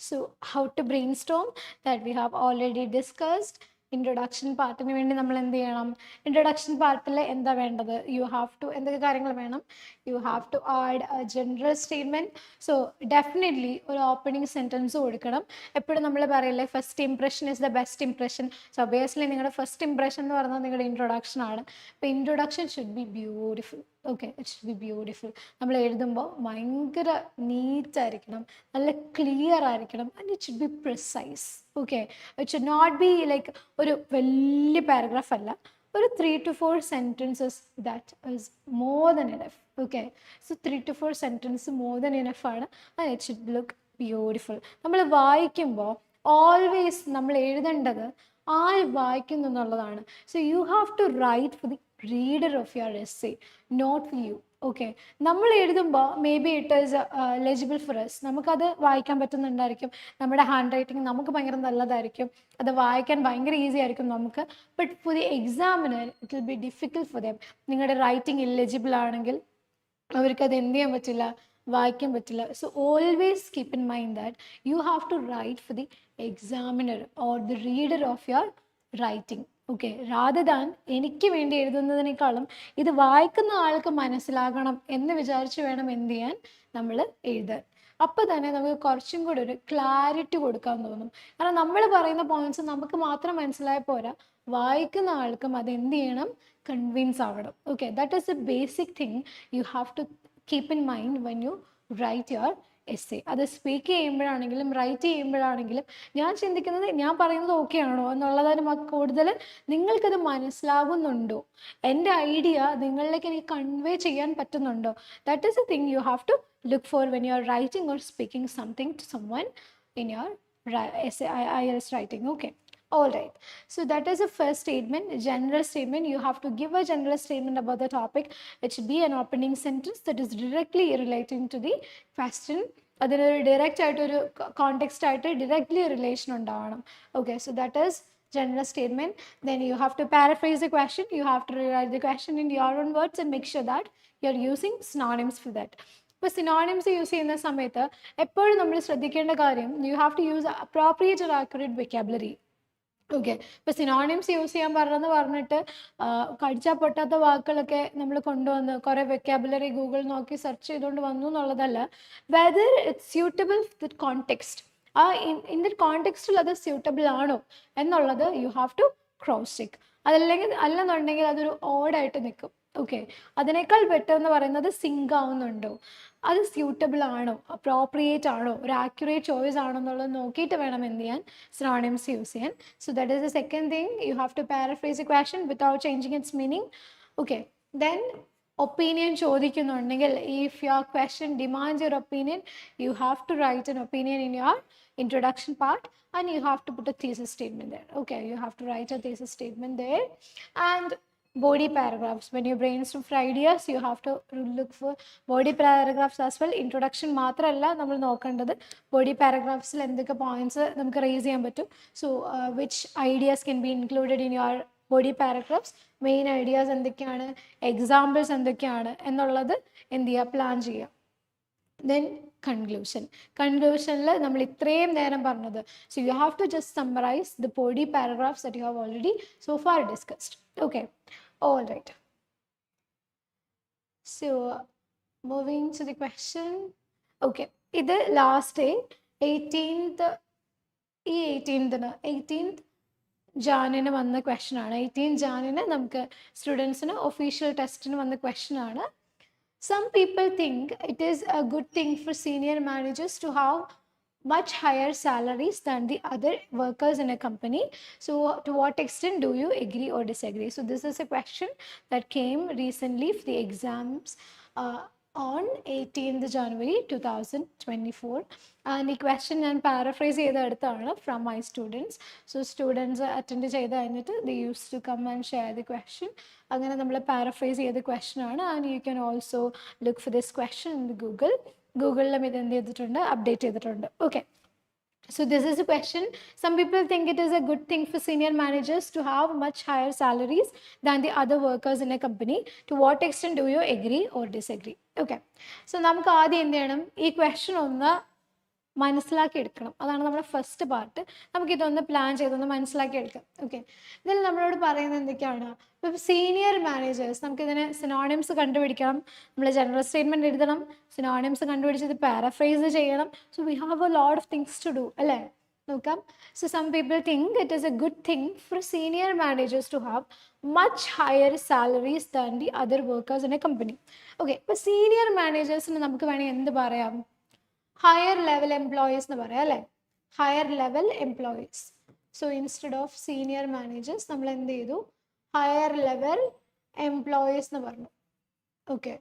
so how to brainstorm, that we have already discussed. Introduction പാർട്ടിന് വേണ്ടി നമ്മൾ എന്ത് ചെയ്യണം, introduction പാർട്ടിൽ എന്താ വേണ്ടത്, U have to എന്തൊക്കെ കാര്യങ്ങൾ വേണം, you have to add a general statement. So definitely ഒരു ഓപ്പണിംഗ് സെൻറ്റൻസ് കൊടുക്കണം. എപ്പോഴും നമ്മൾ പറയില്ലേ, first impression is the best impression. So obviously നിങ്ങളുടെ ഫസ്റ്റ് ഇംപ്രഷൻ എന്ന് പറയുന്നത് നിങ്ങളുടെ ഇൻട്രൊഡക്ഷൻ ആണ്. അപ്പോൾ introduction should be beautiful. Okay, it should be beautiful. നമ്മൾ എഴുതുമ്പോൾ ഭയങ്കര നീറ്റായിരിക്കണം, നല്ല ക്ലിയർ ആയിരിക്കണം, and it should be precise. Okay, it should not be like ഒരു വലിയ പാരഗ്രാഫ് അല്ല, ഒരു 3 to 4 sentences, that is more than enough. Okay, so 3 to 4 sentences more than enough ആണ്, and it should look beautiful. നമ്മൾ വായിക്കുമ്പോൾ always നമ്മൾ എഴുതേണ്ടത് ആൾ വായിക്കുന്നു എന്നുള്ളതാണ്. So you have to write for the reader of your essay, not for you. Okay, നമ്മൾ എഴുതുമ്പോൾ may be it is legible for us, നമുക്കത് വായിക്കാൻ പറ്റുന്നുണ്ടായിരിക്കും, നമ്മുടെ ഹാൻഡ് റൈറ്റിംഗ് നമുക്ക് ഭയങ്കര നല്ലതായിരിക്കും, അത് വായിക്കാൻ ഭയങ്കര ഈസി ആയിരിക്കും നമുക്ക്. But for the examiner it will be difficult for them. നിങ്ങളുടെ റൈറ്റിംഗ് ഇല്ലെജിബിൾ ആണെങ്കിൽ അവർക്കത് എന്ത് ചെയ്യാൻ പറ്റില്ല, വായിക്കാൻ പറ്റില്ല. So always keep in mind that you have to write for the examiner or the reader of your writing. Okay, rather than എനിക്ക് വേണ്ടി എഴുതുന്നതിനേക്കാളും ഇത് വായിക്കുന്ന ആൾക്ക് മനസ്സിലാകണം എന്ന് വിചാരിച്ച് വേണം എന്ത് ചെയ്യാൻ, നമ്മൾ എഴുതാൻ. അപ്പോൾ തന്നെ നമുക്ക് കുറച്ചും കൂടി ഒരു ക്ലാരിറ്റി കൊടുക്കാൻ തോന്നും. കാരണം നമ്മൾ പറയുന്ന പോയിന്റ്സ് നമുക്ക് മാത്രം മനസ്സിലായ പോരാ, വായിക്കുന്ന ആൾക്കും അത് എന്ത് ചെയ്യണം, കൺവിൻസ് ആവണം. Okay, that is a basic thing you have to keep in mind when you write your essay. അത് സ്പീക്ക് ചെയ്യുമ്പോഴാണെങ്കിലും റൈറ്റ് ചെയ്യുമ്പോഴാണെങ്കിലും ഞാൻ ചിന്തിക്കുന്നത് ഞാൻ പറയുന്നത് ഓക്കെ ആണോ എന്നുള്ളതിന് കൂടുതൽ നിങ്ങൾക്കത് മനസ്സിലാകുന്നുണ്ടോ, എൻ്റെ ഐഡിയ നിങ്ങളിലേക്ക് എനിക്ക് കൺവേ ചെയ്യാൻ പറ്റുന്നുണ്ടോ. That is a thing you have to look for when you are writing or speaking something to someone in your essay, IELTS writing. Okay, all right. So that is a first statement, general statement. You have to give a general statement about the topic. It should be an opening sentence that is directly relating to the question. അതിനൊരു direct ആയിട്ടൊരു context ആയിട്ട് directly relation ഉണ്ടാവണം. Okay, so that is general statement. Then you have to paraphrase the question. You have to rewrite the question in your own words and make sure that you are using synonyms for that. ഇപ്പോൾ synonyms use ചെയ്യുന്ന സമയത്ത് എപ്പോഴും നമ്മൾ ശ്രദ്ധിക്കേണ്ട കാര്യം, you have to use appropriate and accurate vocabulary. Okay, ഇപ്പോൾ synonyms use ചെയ്യാൻ പറഞ്ഞിട്ട് കടിച്ചാൽ പൊട്ടാത്ത വാക്കുകളൊക്കെ നമ്മൾ കൊണ്ടുവന്ന് കുറേ വൊക്കാബുലറി ഗൂഗിൾ നോക്കി സെർച്ച് ചെയ്തുകൊണ്ട് വന്നു എന്നുള്ളതല്ല. Whether it's suitable the context, ആ ഇൻ ദ കോണ്ടെക്സ്റ്റിൽ അത് സ്യൂട്ടബിൾ ആണോ എന്നുള്ളത് you have to cross check. അല്ലെന്നുണ്ടെങ്കിൽ അതൊരു ഓഡായിട്ട് നിൽക്കും. ഓക്കെ, അതിനേക്കാൾ ബെറ്റർ എന്ന് പറയുന്നത് സിങ്ക് ആവുന്നുണ്ടോ, അത് സ്യൂട്ടബിൾ ആണോ, അപ്രോപ്രിയേറ്റ് ആണോ, ഒരു ആക്യുറേറ്റ് ചോയ്സ് ആണോ എന്നുള്ളത് നോക്കിയിട്ട് വേണം എന്ത് ചെയ്യാൻ, സിനോണിംസ് യൂസ് ചെയ്യാൻ. So that is the second thing. You have to paraphrase a question without changing its meaning. Okay, then opinion ചോദിക്കുന്നുണ്ടെങ്കിൽ, if your question demands your opinion, you have to write an opinion in your introduction part, and you have to put a thesis statement there. Okay, you have to write a thesis statement there. And body paragraphs. When you brainstorm for ideas, you have to look for body paragraphs as well. Introduction മാത്രമല്ല നമ്മൾ നോക്കേണ്ടത്, body പാരഗ്രാഫ്സിൽ എന്തൊക്കെ points നമുക്ക് raise ചെയ്യാൻ പറ്റും. So which ideas can be included in your body paragraphs, main ideas എന്തൊക്കെയാണ്, examples എന്തൊക്കെയാണ് എന്നുള്ളത് എന്ത് ചെയ്യുക, പ്ലാൻ ചെയ്യുക. ദെൻ കൺക്ലൂഷനിൽ നമ്മൾ ഇത്രയും നേരം പറഞ്ഞത്, so you have to just summarize the body paragraphs that you have already so far discussed. Okay, all right. So moving to the question. Okay, ഇത് ലാസ്റ്റ് ഡേ 18th, ഈ 18th ജാനിന് വന്ന question ആണ്. 18th ജാനിന് നമുക്ക് സ്റ്റുഡൻസിന് official ടെസ്റ്റിന് വന്ന question ആണ്. Some people think it is a good thing for senior managers to have much higher salaries than the other workers in a company. So to what extent do you agree or disagree? So this is a question that came recently for the exams on 18th January 2024. And the question ഞാൻ paraphrase ചെയ്തെടുത്താണ് from my students. So students attend ചെയ്ത് കഴിഞ്ഞിട്ട് they used to come and share the question. അങ്ങനെ നമ്മൾ paraphrase ചെയ്ത question ആണ്. And you can also look for this question in the ഗൂഗിളിലും ഇത് എന്ത് ചെയ്തിട്ടുണ്ട്, അപ്ഡേറ്റ് ചെയ്തിട്ടുണ്ട്. Okay, so this is a question. Some people think it is a good thing for senior managers to have much higher salaries than the other workers in a company. To what extent do you agree or disagree? Okay, so നമുക്ക് ആദ്യം എന്ത് ചെയ്യണം, ഈ question ഒന്ന് മനസ്സിലാക്കി എടുക്കണം. അതാണ് നമ്മുടെ ഫസ്റ്റ് പാർട്ട്. നമുക്കിതൊന്ന് പ്ലാൻ ചെയ്തൊന്ന് മനസ്സിലാക്കി എടുക്കാം. ഓക്കെ, ഇതിൽ നമ്മളോട് പറയുന്നത് എന്തൊക്കെയാണ്, ഇപ്പം സീനിയർ മാനേജേഴ്സ്, നമുക്കിതിന് സിനോണിംസ് കണ്ടുപിടിക്കണം, നമ്മൾ ജനറൽ സ്റ്റേറ്റ്മെൻറ്റ് എഴുതണം, സിനോണിംസ് കണ്ടുപിടിച്ചത് പാരഫ്രൈസ് ചെയ്യണം. So we have a lot of things to do അല്ലേ. നോക്കാം. So some people think it is a good thing for senior managers to have much higher salaries than the other workers in a company. Okay, ഇപ്പോൾ senior മാനേജേഴ്സിന് നമുക്ക് വേണമെങ്കിൽ എന്ത് പറയാം, higher level employees എന്ന് പറയാം അല്ലേ, higher level employees. So instead of senior managers നമ്മൾ എന്ത് ചെയ്തു, ഹയർ ലെവൽ എംപ്ലോയീസ് എന്ന് പറഞ്ഞു. ഓക്കെ,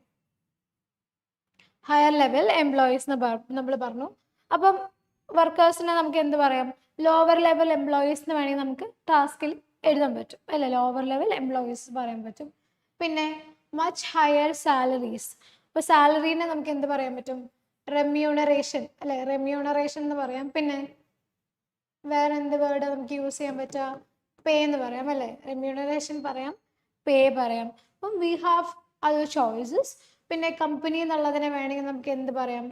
ഹയർ ലെവൽ എംപ്ലോയീസ് എന്ന് നമ്മൾ പറഞ്ഞു. അപ്പം വർക്കേഴ്സിനെ നമുക്ക് എന്ത് പറയാം, ലോവർ ലെവൽ എംപ്ലോയീസ് എന്ന് വേണമെങ്കിൽ നമുക്ക് ടാസ്കിൽ എഴുതാൻ പറ്റും അല്ലേ, ലോവർ ലെവൽ എംപ്ലോയീസ് പറയാൻ പറ്റും. പിന്നെ മച്ച് ഹയർ സാലറീസ്, ഇപ്പോൾ സാലറീനെ നമുക്ക് എന്ത് പറയാൻ പറ്റും, റെമ്യൂണറേഷൻ അല്ലേ, റെമ്യൂണറേഷൻ എന്ന് പറയാം. പിന്നെ വേറെ എന്ത് വേർഡ് നമുക്ക് യൂസ് ചെയ്യാൻ പറ്റുക, പേ എന്ന് പറയാം അല്ലേ, റെമ്യൂണറേഷൻ പറയാം, പേ പറയാം. അപ്പം വി ഹാവ് അതർ ചോയ്സസ്. പിന്നെ കമ്പനി എന്നുള്ളതിനെ വേണമെങ്കിൽ നമുക്ക് എന്ത് പറയാം,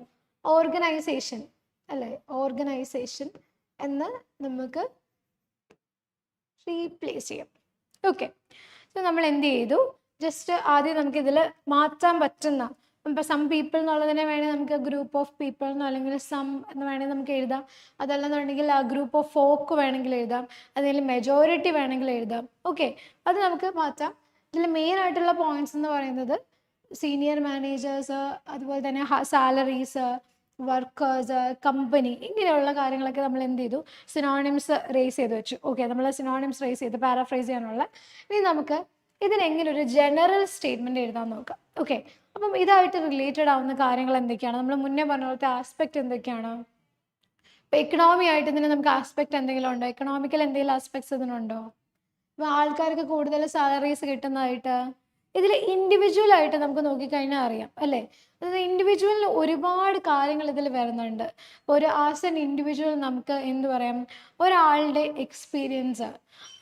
ഓർഗനൈസേഷൻ അല്ലേ, ഓർഗനൈസേഷൻ എന്ന് നമുക്ക് റീപ്ലേസ് ചെയ്യാം. ഓക്കെ, സോ നമ്മൾ എന്ത് ചെയ്തു, ജസ്റ്റ് ആദ്യം നമുക്കിതിൽ മാറ്റാൻ പറ്റുന്ന, ഇപ്പോൾ സം പീപ്പിൾ എന്നുള്ളതിനെ വേണമെങ്കിൽ നമുക്ക് ഗ്രൂപ്പ് ഓഫ് പീപ്പിൾ എന്നോ അല്ലെങ്കിൽ സം എന്ന് വേണമെങ്കിൽ നമുക്ക് എഴുതാം. അതല്ലെന്നുണ്ടെങ്കിൽ ആ ഗ്രൂപ്പ് ഓഫ് ഫോക്ക് വേണമെങ്കിൽ എഴുതാം, അല്ലെങ്കിൽ മെജോറിറ്റി വേണമെങ്കിൽ എഴുതാം. ഓക്കെ, അത് നമുക്ക് മാറ്റാം. ഇതിൽ മെയിൻ ആയിട്ടുള്ള പോയിന്റ്സ് എന്ന് പറയുന്നത് സീനിയർ മാനേജേഴ്സ്, അതുപോലെ തന്നെ സാലറീസ്, വർക്കേഴ്സ്, കമ്പനി, ഇങ്ങനെയുള്ള കാര്യങ്ങളൊക്കെ നമ്മൾ എന്ത് ചെയ്തു, സിനോണിംസ് റേസ് ചെയ്ത് വെച്ചു. ഓക്കെ, നമ്മൾ സിനോണിംസ് റേസ് ചെയ്ത് പാരാഫ്രൈസ് ചെയ്യാനുള്ള. ഇനി നമുക്ക് ഇതിനെങ്ങനെ ഒരു ജനറൽ സ്റ്റേറ്റ്മെൻറ്റ് എഴുതാൻ നോക്കാം. ഓക്കെ, അപ്പം ഇതായിട്ട് റിലേറ്റഡ് ആവുന്ന കാര്യങ്ങൾ എന്തൊക്കെയാണ്, നമ്മൾ മുന്നേ പറഞ്ഞ പോലത്തെ ആസ്പെക്റ്റ് എന്തൊക്കെയാണ്. ഇപ്പോൾ എക്കണോമി ആയിട്ട് ഇതിന് നമുക്ക് ആസ്പെക്റ്റ് എന്തെങ്കിലും ഉണ്ടോ, എക്കണോമിക്കൽ എന്തെങ്കിലും ആസ്പെക്ട്സ് ഇതിനുണ്ടോ. ഇപ്പോൾ ആൾക്കാർക്ക് കൂടുതൽ സാലറീസ് കിട്ടുന്നതായിട്ട് ഇതിൽ ഇൻഡിവിജ്വൽ ആയിട്ട് നമുക്ക് നോക്കിക്കഴിഞ്ഞാൽ അറിയാം അല്ലേ. അതായത് ഇൻഡിവിജ്വലിന് ഒരുപാട് കാര്യങ്ങൾ ഇതിൽ വരുന്നുണ്ട്. ഒരു ആസ് എൻ ഇൻഡിവിജ്വൽ നമുക്ക് എന്ത് പറയാം, ഒരാളുടെ എക്സ്പീരിയൻസ്,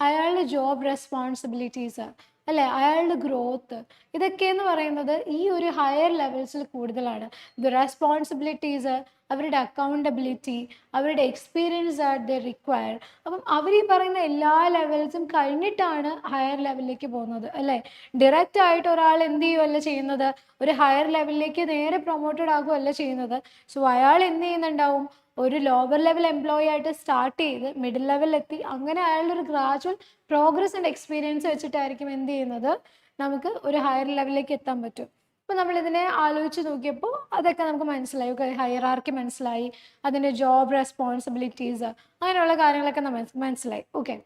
അയാളുടെ ജോബ് റെസ്പോൺസിബിലിറ്റീസ് അല്ലേ, അയാളുടെ ഗ്രോത്ത്, ഇതൊക്കെയെന്ന് പറയുന്നത് ഈ ഒരു ഹയർ ലെവൽസിൽ കൂടുതലാണ്. ദ റെസ്പോൺസിബിലിറ്റീസ്, അവരുടെ അക്കൗണ്ടബിലിറ്റി, അവരുടെ എക്സ്പീരിയൻസ് ആർ ദ റിക്വയർ. അപ്പം അവർ ഈ പറയുന്ന എല്ലാ ലെവൽസും കഴിഞ്ഞിട്ടാണ് ഹയർ ലെവലിലേക്ക് പോകുന്നത് അല്ലേ. ഡയറക്റ്റ് ആയിട്ട് ഒരാൾ എന്ത് ചെയ്യുമല്ല ചെയ്യുന്നത്, ഒരു ഹയർ ലെവലിലേക്ക് നേരെ പ്രൊമോട്ടഡ് ആകുമല്ല ചെയ്യുന്നത്. സോ അയാൾ എന്ത് ചെയ്യുന്നുണ്ടാവും, ഒരു ലോവർ ലെവൽ എംപ്ലോയി ആയിട്ട് സ്റ്റാർട്ട് ചെയ്ത് മിഡിൽ ലെവലിലെത്തി, അങ്ങനെ അയാളുടെ ഒരു ഗ്രാജുവൽ പ്രോഗ്രസ് ആൻഡ് എക്സ്പീരിയൻസ് വെച്ചിട്ടായിരിക്കും എന്ത് ചെയ്യുന്നത്, നമുക്ക് ഒരു ഹയർ ലെവലിലേക്ക് എത്താൻ പറ്റും. അപ്പോൾ നമ്മളിതിനെ ആലോചിച്ച് നോക്കിയപ്പോൾ അതൊക്കെ നമുക്ക് മനസ്സിലായി. ഹയറാർക്കി മനസ്സിലായി, അതിൻ്റെ ജോബ് റെസ്പോൺസിബിലിറ്റീസ്, അങ്ങനെയുള്ള കാര്യങ്ങളൊക്കെ നമുക്ക് മനസ്സിലായി. ഓക്കെ,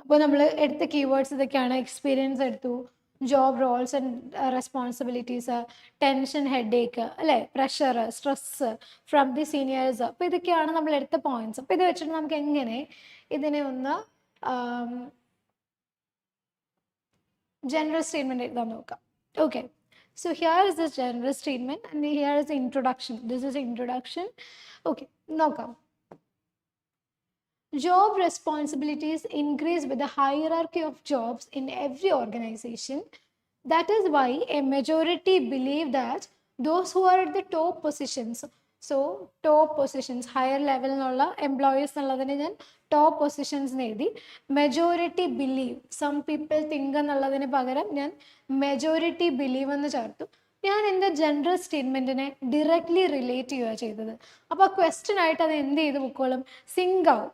അപ്പോൾ നമ്മൾ എടുത്ത കീവേഡ്സ് ഇതൊക്കെയാണ്. എക്സ്പീരിയൻസ് എടുത്തു, job roles and responsibilities, tension, headache അല്ലേ, pressure, stress from the seniors. അപ്പോൾ ഇതൊക്കെയാണ് നമ്മൾ എടുത്ത പോയിന്റ്സ്. അപ്പോൾ ഇത് വെച്ചിട്ട് നമുക്ക് എങ്ങനെ ഇതിനെ ഒന്ന് General statement എഴുതാൻ നോക്കാം. Okay. So here is the general statement and here is the introduction. This is the introduction. Okay. നോക്കാം. Job responsibilities increase with the hierarchy of jobs in every organization. That is why a majority believe that those who are at the top positions, so top positions, higher level എന്നുള്ള employees എന്നുള്ളതിന് ഞാൻ top positions എന്ന് എഴുതി. Majority believe, some people think എന്നുള്ളതിന് പകരം ഞാൻ majority believe എന്ന് ചേർത്തു. ഞാൻ എൻ്റെ ജനറൽ സ്റ്റേറ്റ്മെൻറ്റിനെ ഡയറക്റ്റ്ലി റിലേറ്റ് ചെയ്യുക ചെയ്തത്. അപ്പോൾ ക്വസ്റ്റ്യൻ ആയിട്ട് അത് എന്ത് ചെയ്ത് പൊക്കോളും, സിങ്ക് ആവും.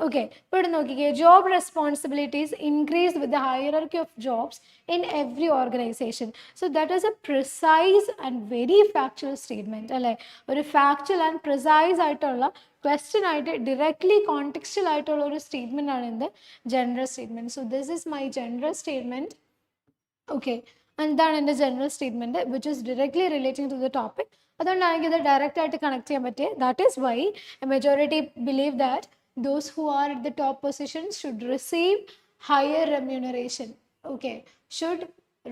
Okay, ഇവിടെ നോക്കിക്കേ, job responsibilities increase with the hierarchy of jobs in every organization. So that is a precise and very factual statement അല്ലേ. ഒരു ഫാക്ച്വൽ ആൻഡ് പ്രിസൈസ് ആയിട്ടുള്ള ക്വസ്റ്റ്യൻ ആയിട്ട് ഡയറക്റ്റ്ലി കോണ്ടെക്സ്റ്റൽ ആയിട്ടുള്ള ഒരു സ്റ്റേറ്റ്മെൻ്റ് ആണ് എന്ത്, general statement. So this is my general statement. Okay, എന്താണ് എൻ്റെ general statement which is directly relating to the topic. അതുകൊണ്ടാണ് എനിക്കിത് ഡയറക്റ്റ് ആയിട്ട് കണക്ട് ചെയ്യാൻ പറ്റിയത്. That is why A majority believe that those who are at the top positions should receive higher remuneration. Okay, should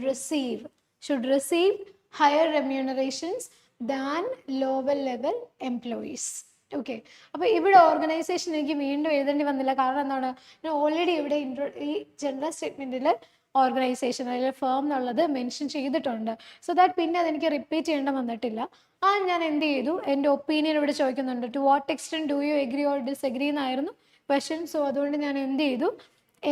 receive higher remunerations than lower level employees. Okay, അപ്പോൾ ഇവിടെ organisation എനിക്ക് വീണ്ടും എഴുതേണ്ടി വന്നില്ല. കാരണം എന്താണ്, ഞാൻ ഓൾറെഡി ഇവിടെ ഈ ജനറൽ സ്റ്റേറ്റ്മെൻറ്റിൽ ഓർഗനൈസേഷൻ അല്ലെങ്കിൽ ഫേം എന്നുള്ളത് മെൻഷൻ ചെയ്തിട്ടുണ്ട്. സോ ദാറ്റ് പിന്നെ അതെനിക്ക് റിപ്പീറ്റ് ചെയ്യേണ്ട വന്നിട്ടില്ല. ആ ഞാൻ എന്ത് ചെയ്തു, എൻ്റെ ഒപ്പീനിയൻ ഇവിടെ ചോദിക്കുന്നുണ്ട്. To what extent do you agree or disagree എന്നായിരുന്നു ക്വസ്റ്റ്യൻ. സോ അതുകൊണ്ട് ഞാൻ എന്ത് ചെയ്തു,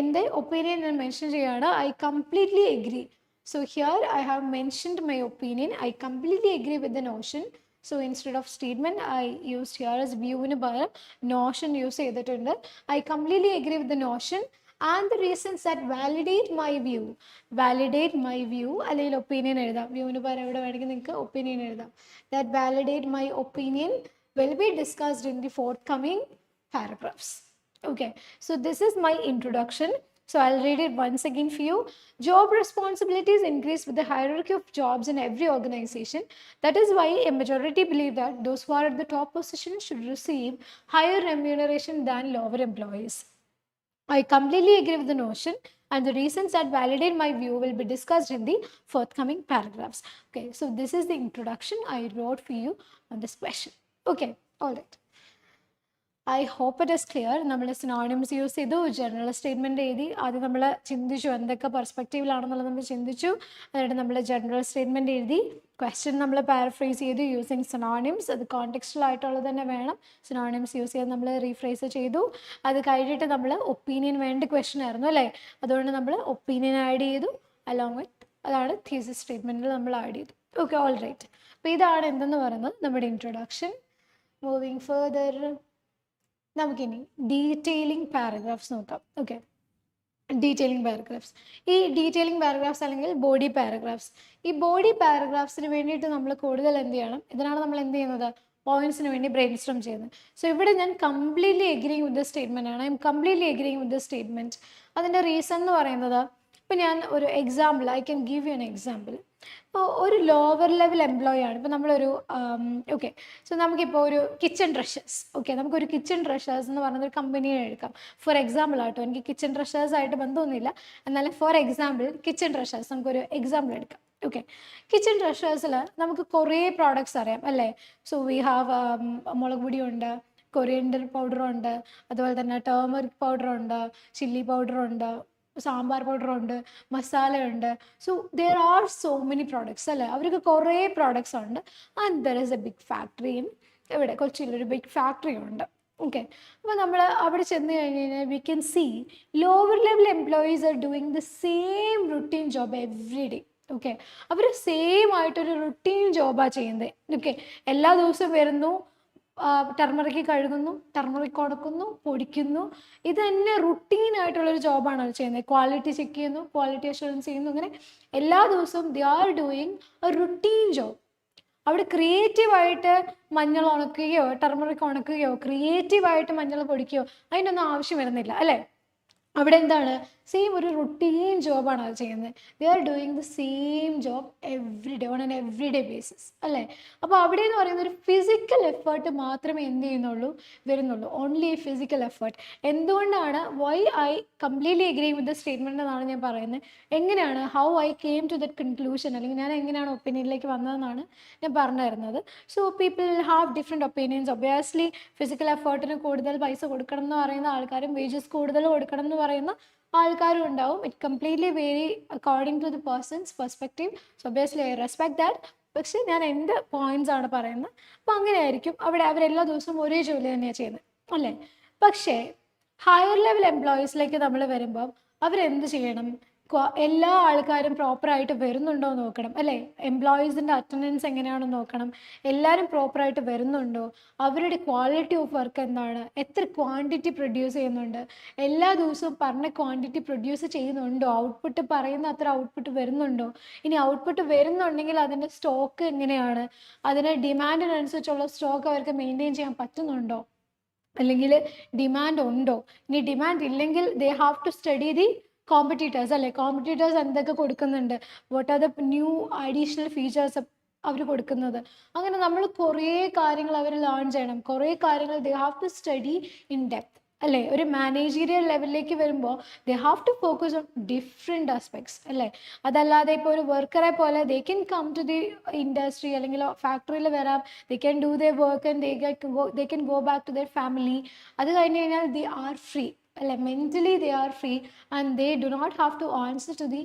എൻ്റെ ഒപ്പീനിയൻ ഞാൻ മെൻഷൻ ചെയ്യുകയാണ്. I completely agree. So here I have mentioned my opinion. I completely agree with the notion. So instead of statement I use here as വ്യൂവിന് പകരം നോഷൻ യൂസ് ചെയ്തിട്ടുണ്ട്. I completely agree with the notion and the reasons that validate my view അല്ലെങ്കിൽ opinion എഴുതാം. വ്യൂവിന് പകരം എവിടെ വേണമെങ്കിൽ നിങ്ങൾക്ക് opinion എഴുതാം. that validate my opinion will be discussed in the forthcoming paragraphs. Okay, so this is my introduction. So I'll read it once again for you. Job responsibilities increase with the hierarchy of jobs in every organization. That is why a majority believe that those who are at the top position should receive higher remuneration than lower employees. I completely agree with the notion and the reasons that validate my view will be discussed in the forthcoming paragraphs. Okay, so this is the introduction I wrote for you on this question. Okay, all right. I hope it is clear. നമ്മൾ synonyms use ചെയ്തു, general statement എഴുതി. ആദ്യം നമ്മൾ ചിന്തിച്ചു എന്തൊക്കെ പെർസ്പെക്റ്റീവിലാണെന്നുള്ളത് നമ്മൾ ചിന്തിച്ചു. എന്നിട്ട് നമ്മൾ ജനറൽ സ്റ്റേറ്റ്മെൻറ്റ് എഴുതി. ക്വസ്റ്റ്യൻ നമ്മൾ പാരഫ്രൈസ് ചെയ്തു യൂസിങ് സിനോണിംസ്. അത് കോണ്ടെക്സ്റ്റൽ ആയിട്ടുള്ളത് തന്നെ വേണം. സിനോണിംസ് യൂസ് ചെയ്ത് നമ്മൾ റീഫ്രേസ് ചെയ്തു. അത് കഴിഞ്ഞിട്ട് നമ്മൾ ഒപ്പീനിയൻ വേണ്ട ക്വസ്റ്റ്യൻ ആയിരുന്നു അല്ലേ. അതുകൊണ്ട് നമ്മൾ ഒപ്പീനിയൻ ആഡ് ചെയ്തു അലോങ് വിത്ത്, അതാണ് തീസിസ് സ്റ്റേറ്റ്മെൻറ്റിൽ നമ്മൾ ആഡ് ചെയ്തു. Okay, all right. അപ്പോൾ ഇതാണ് എന്തെന്ന് പറയുന്നത് നമ്മുടെ ഇൻട്രൊഡക്ഷൻ. മൂവിങ് ഫർദർ, നമുക്കിനി ഡീറ്റെയിലിംഗ് പാരഗ്രാഫ്സ് നോക്കാം. Okay, detailing paragraphs. ഈ ഡീറ്റെയിലിംഗ് പാരഗ്രാഫ്സ് അല്ലെങ്കിൽ ബോഡി പാരഗ്രാഫ്സ്, ഈ ബോഡി പാരഗ്രാഫ്സിന് വേണ്ടിയിട്ട് നമ്മൾ കൂടുതൽ എന്ത് ചെയ്യണം, ഇതിനാണ് നമ്മൾ എന്ത് ചെയ്യുന്നത്, പോയിന്റ്സിന് വേണ്ടി ബ്രെയിൻ സ്ട്രോം ചെയ്യുന്നത്. സോ ഇവിടെ ഞാൻ completely agreeing with the statement ആണ്. I'm completely agreeing with the statement. അതിൻ്റെ റീസൺ എന്ന് പറയുന്നത്, ഇപ്പോൾ ഞാൻ ഒരു example, I can give you an example. ഇപ്പോൾ ഒരു ലോവർ ലെവൽ എംപ്ലോയി ആണ്. ഇപ്പോൾ നമ്മളൊരു ഓക്കെ, സോ നമുക്കിപ്പോൾ ഒരു കിച്ചൺ ട്രഷേഴ്സ്, ഓക്കെ, നമുക്കൊരു കിച്ചൺ ട്രഷേഴ്സ് എന്ന് പറയുന്നൊരു കമ്പനിയെ എടുക്കാം. ഫോർ എക്സാമ്പിൾ ആട്ടോ, എനിക്ക് കിച്ചൺ ട്രഷേഴ്സായിട്ട് ബന്ധമൊന്നുമില്ല, എന്നാലും ഫോർ എക്സാമ്പിൾ കിച്ചൺ ട്രഷേഴ്സ് നമുക്കൊരു എക്സാമ്പിൾ എടുക്കാം. ഓക്കെ, കിച്ചൺ ട്രഷേഴ്സിൽ നമുക്ക് കുറേ പ്രോഡക്ട്സ് അറിയാം അല്ലേ. സോ വി ഹാവ് മുളക് പൊടിയുണ്ട്, കൊറിയൻഡർ പൗഡറുണ്ട്, അതുപോലെ തന്നെ ടേമറിക് പൗഡറുണ്ട്, ചില്ലി പൗഡറുണ്ട്, സാമ്പാർ പൗഡറുണ്ട്, മസാലയുണ്ട്. So there are so many products അല്ലേ. അവർക്ക് കുറേ പ്രോഡക്ട്സ് ഉണ്ട്. And there is a big factory ഇവിടെ കൊച്ചിയിലൊരു ബിഗ് ഫാക്ടറി ഉണ്ട്. ഓക്കെ, അപ്പോൾ നമ്മൾ അവിടെ ചെന്ന് കഴിഞ്ഞ് കഴിഞ്ഞാൽ we can see lower level employees are doing the same routine job every day. Okay, അവർ സെയിം ആയിട്ടൊരു റുട്ടീൻ ജോബാണ് ചെയ്യുന്നത്. ഓക്കെ, എല്ലാ ദിവസവും വരുന്നു, ടർമറിക്ക് കഴുകുന്നു, ടർമറിക്ക് ഉടക്കുന്നു, പൊടിക്കുന്നു. ഇത് തന്നെ റുട്ടീനായിട്ടുള്ളൊരു ജോബാണ് അവർ ചെയ്യുന്നത്. ക്വാളിറ്റി ചെക്ക് ചെയ്യുന്നു, ക്വാളിറ്റി അഷുറൻസ് ചെയ്യുന്നു. അങ്ങനെ എല്ലാ ദിവസവും they are doing A routine job. അവിടെ ക്രിയേറ്റീവായിട്ട് മഞ്ഞൾ ഉണക്കുകയോ ടർമറിക്ക് ഉണക്കുകയോ ക്രിയേറ്റീവായിട്ട് മഞ്ഞൾ പൊടിക്കുകയോ അതിനൊന്നും ആവശ്യം വരുന്നില്ല അല്ലേ. അവിടെ എന്താണ്, സെയിം ഒരു റുട്ടീൻ ജോബാണ് അത് ചെയ്യുന്നത്. They are doing the same job every day on an every day basis അല്ലേ. അപ്പോൾ അവിടെ എന്ന് പറയുന്ന ഒരു ഫിസിക്കൽ എഫേർട്ട് മാത്രമേ എന്ത് ചെയ്യുന്നുള്ളൂ, വരുന്നുള്ളൂ. Only a physical effort. എന്തുകൊണ്ടാണ്, why I completely agree with the statement എന്നാണ് ഞാൻ പറയുന്നത്. എങ്ങനെയാണ്, how I came to that conclusion, അല്ലെങ്കിൽ ഞാൻ എങ്ങനെയാണ് ഒപ്പീനിയനിലേക്ക് വന്നതെന്നാണ് ഞാൻ പറഞ്ഞു തരുന്നത്. So people have different opinions. Obviously physical എഫേർട്ടിന് കൂടുതൽ പൈസ കൊടുക്കണം എന്ന് പറയുന്ന ആൾക്കാരും വേജസ് കൂടുതൽ കൊടുക്കണം എന്ന് പറയുന്ന ആൾക്കാരും ഉണ്ടാവും. It completely vary according to the person's perspective. So obviously I respect that. പക്ഷേ ഞാൻ എൻ്റെ പോയിന്റ്സ് ആണ് പറയുന്നത്. അപ്പോൾ അങ്ങനെയായിരിക്കും അവിടെ അവരെല്ലാ ദിവസവും ഒരേ ജോലി തന്നെയാണ് ചെയ്യുന്നത് അല്ലേ. പക്ഷേ ഹയർ ലെവൽ എംപ്ലോയീസിലേക്ക് നമ്മൾ വരുമ്പോൾ അവരെന്ത് ചെയ്യണം, എല്ലാ ആൾക്കാരും പ്രോപ്പറായിട്ട് വരുന്നുണ്ടോ എന്ന് നോക്കണം അല്ലേ. എംപ്ലോയീസിൻ്റെ അറ്റൻഡൻസ് എങ്ങനെയാണെന്ന് നോക്കണം. എല്ലാവരും പ്രോപ്പറായിട്ട് വരുന്നുണ്ടോ, അവരുടെ ക്വാളിറ്റി ഓഫ് വർക്ക് എന്താണ്, എത്ര ക്വാണ്ടിറ്റി പ്രൊഡ്യൂസ് ചെയ്യുന്നുണ്ട്, എല്ലാ ദിവസവും പറഞ്ഞ ക്വാണ്ടിറ്റി പ്രൊഡ്യൂസ് ചെയ്യുന്നുണ്ടോ, ഔട്ട്പുട്ട് പറയുന്ന അത്ര ഔട്ട്പുട്ട് വരുന്നുണ്ടോ, ഇനി ഔട്ട്പുട്ട് വരുന്നുണ്ടെങ്കിൽ അതിൻ്റെ സ്റ്റോക്ക് എങ്ങനെയാണ്, അതിന് ഡിമാൻഡിനനുസരിച്ചുള്ള സ്റ്റോക്ക് അവർക്ക് മെയിൻറ്റെയിൻ ചെയ്യാൻ പറ്റുന്നുണ്ടോ, അല്ലെങ്കിൽ ഡിമാൻഡ് ഉണ്ടോ. ഇനി ഡിമാൻഡ് ഇല്ലെങ്കിൽ they have to study the competitors അല്ലേ. കോമ്പറ്റീറ്റേഴ്സ് എന്തൊക്കെ കൊടുക്കുന്നുണ്ട്, what are the new additional features അവർ കൊടുക്കുന്നത്. അങ്ങനെ നമ്മൾ കുറേ കാര്യങ്ങൾ അവർ ലേൺ ചെയ്യണം, കുറേ കാര്യങ്ങൾ they have to study in depth അല്ലേ. ഒരു മാനേജീരിയൽ ലെവലിലേക്ക് വരുമ്പോൾ they have to focus on different aspects അല്ലേ. അതല്ലാതെ ഇപ്പോൾ ഒരു വർക്കറെ പോലെ they can come to the industry അല്ലെങ്കിൽ ഫാക്ടറിയിൽ വരാം, they can do their work and they can go back to their family. അത് കഴിഞ്ഞ് കഴിഞ്ഞാൽ ദേ ആർ ഫ്രീ അല്ലെ, mentally they are free and they do not have to answer to the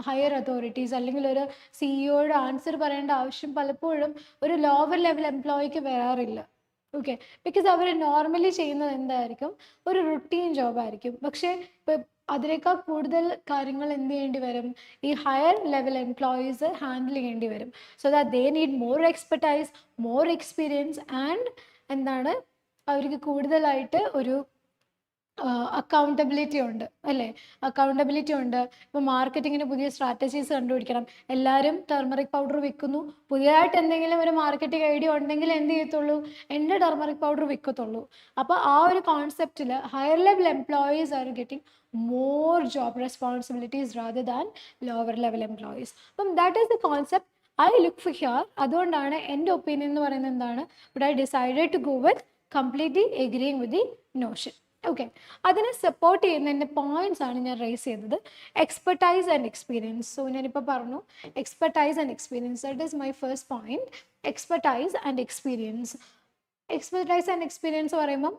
higher authorities. അല്ലെങ്കിൽ ഒരു സിഇഒയുടെ answer പറയേണ്ട ആവശ്യം പലപ്പോഴും ഒരു ലോവർ ലെവൽ എംപ്ലോയിക്ക് വരാറില്ല. ഓക്കെ, ബിക്കോസ് അവർ നോർമലി ചെയ്യുന്നത് എന്തായിരിക്കും, ഒരു റുട്ടീൻ ജോബായിരിക്കും. പക്ഷേ ഇപ്പം അതിനേക്കാൾ കൂടുതൽ കാര്യങ്ങൾ എന്ത് ചെയ്യേണ്ടി വരും, ഈ ഹയർ ലെവൽ എംപ്ലോയീസ് ഹാൻഡിൽ ചെയ്യേണ്ടി വരും. So that they need more expertise, more experience and എന്താണ്, അവർക്ക് കൂടുതലായിട്ട് ഒരു അക്കൗണ്ടബിലിറ്റി ഉണ്ട് അല്ലേ. അക്കൗണ്ടബിലിറ്റി ഉണ്ട്. ഇപ്പോൾ മാർക്കറ്റിങ്ങിന് പുതിയ സ്ട്രാറ്റജീസ് കണ്ടുപിടിക്കണം. എല്ലാവരും ടർമറിക് പൗഡർ വിൽക്കുന്നു, പുതിയതായിട്ട് എന്തെങ്കിലും ഒരു മാർക്കറ്റിംഗ് ഐഡിയ ഉണ്ടെങ്കിൽ എന്ത് ചെയ്യത്തുള്ളൂ, എൻ്റെ ടർമറിക് പൗഡർ വിൽക്കത്തുള്ളൂ. അപ്പോൾ ആ ഒരു കോൺസെപ്റ്റിൽ higher level employees are getting more job responsibilities rather than lower level employees. അപ്പം that is the concept I look for here. അതുകൊണ്ടാണ് എൻ്റെ ഒപ്പീനിയൻ എന്ന് പറയുന്നത് എന്താണ്, but I decided to go with completely agreeing with the notion. Okay, അതിനെ support ചെയ്യുന്നതിൻ്റെ points ആണ് ഞാൻ റേസ് ചെയ്തത്. Expertise and experience. സോ ഞാനിപ്പോൾ പറഞ്ഞു expertise and experience, that is my first point. Expertise and experience. Expertise and experience പറയുമ്പം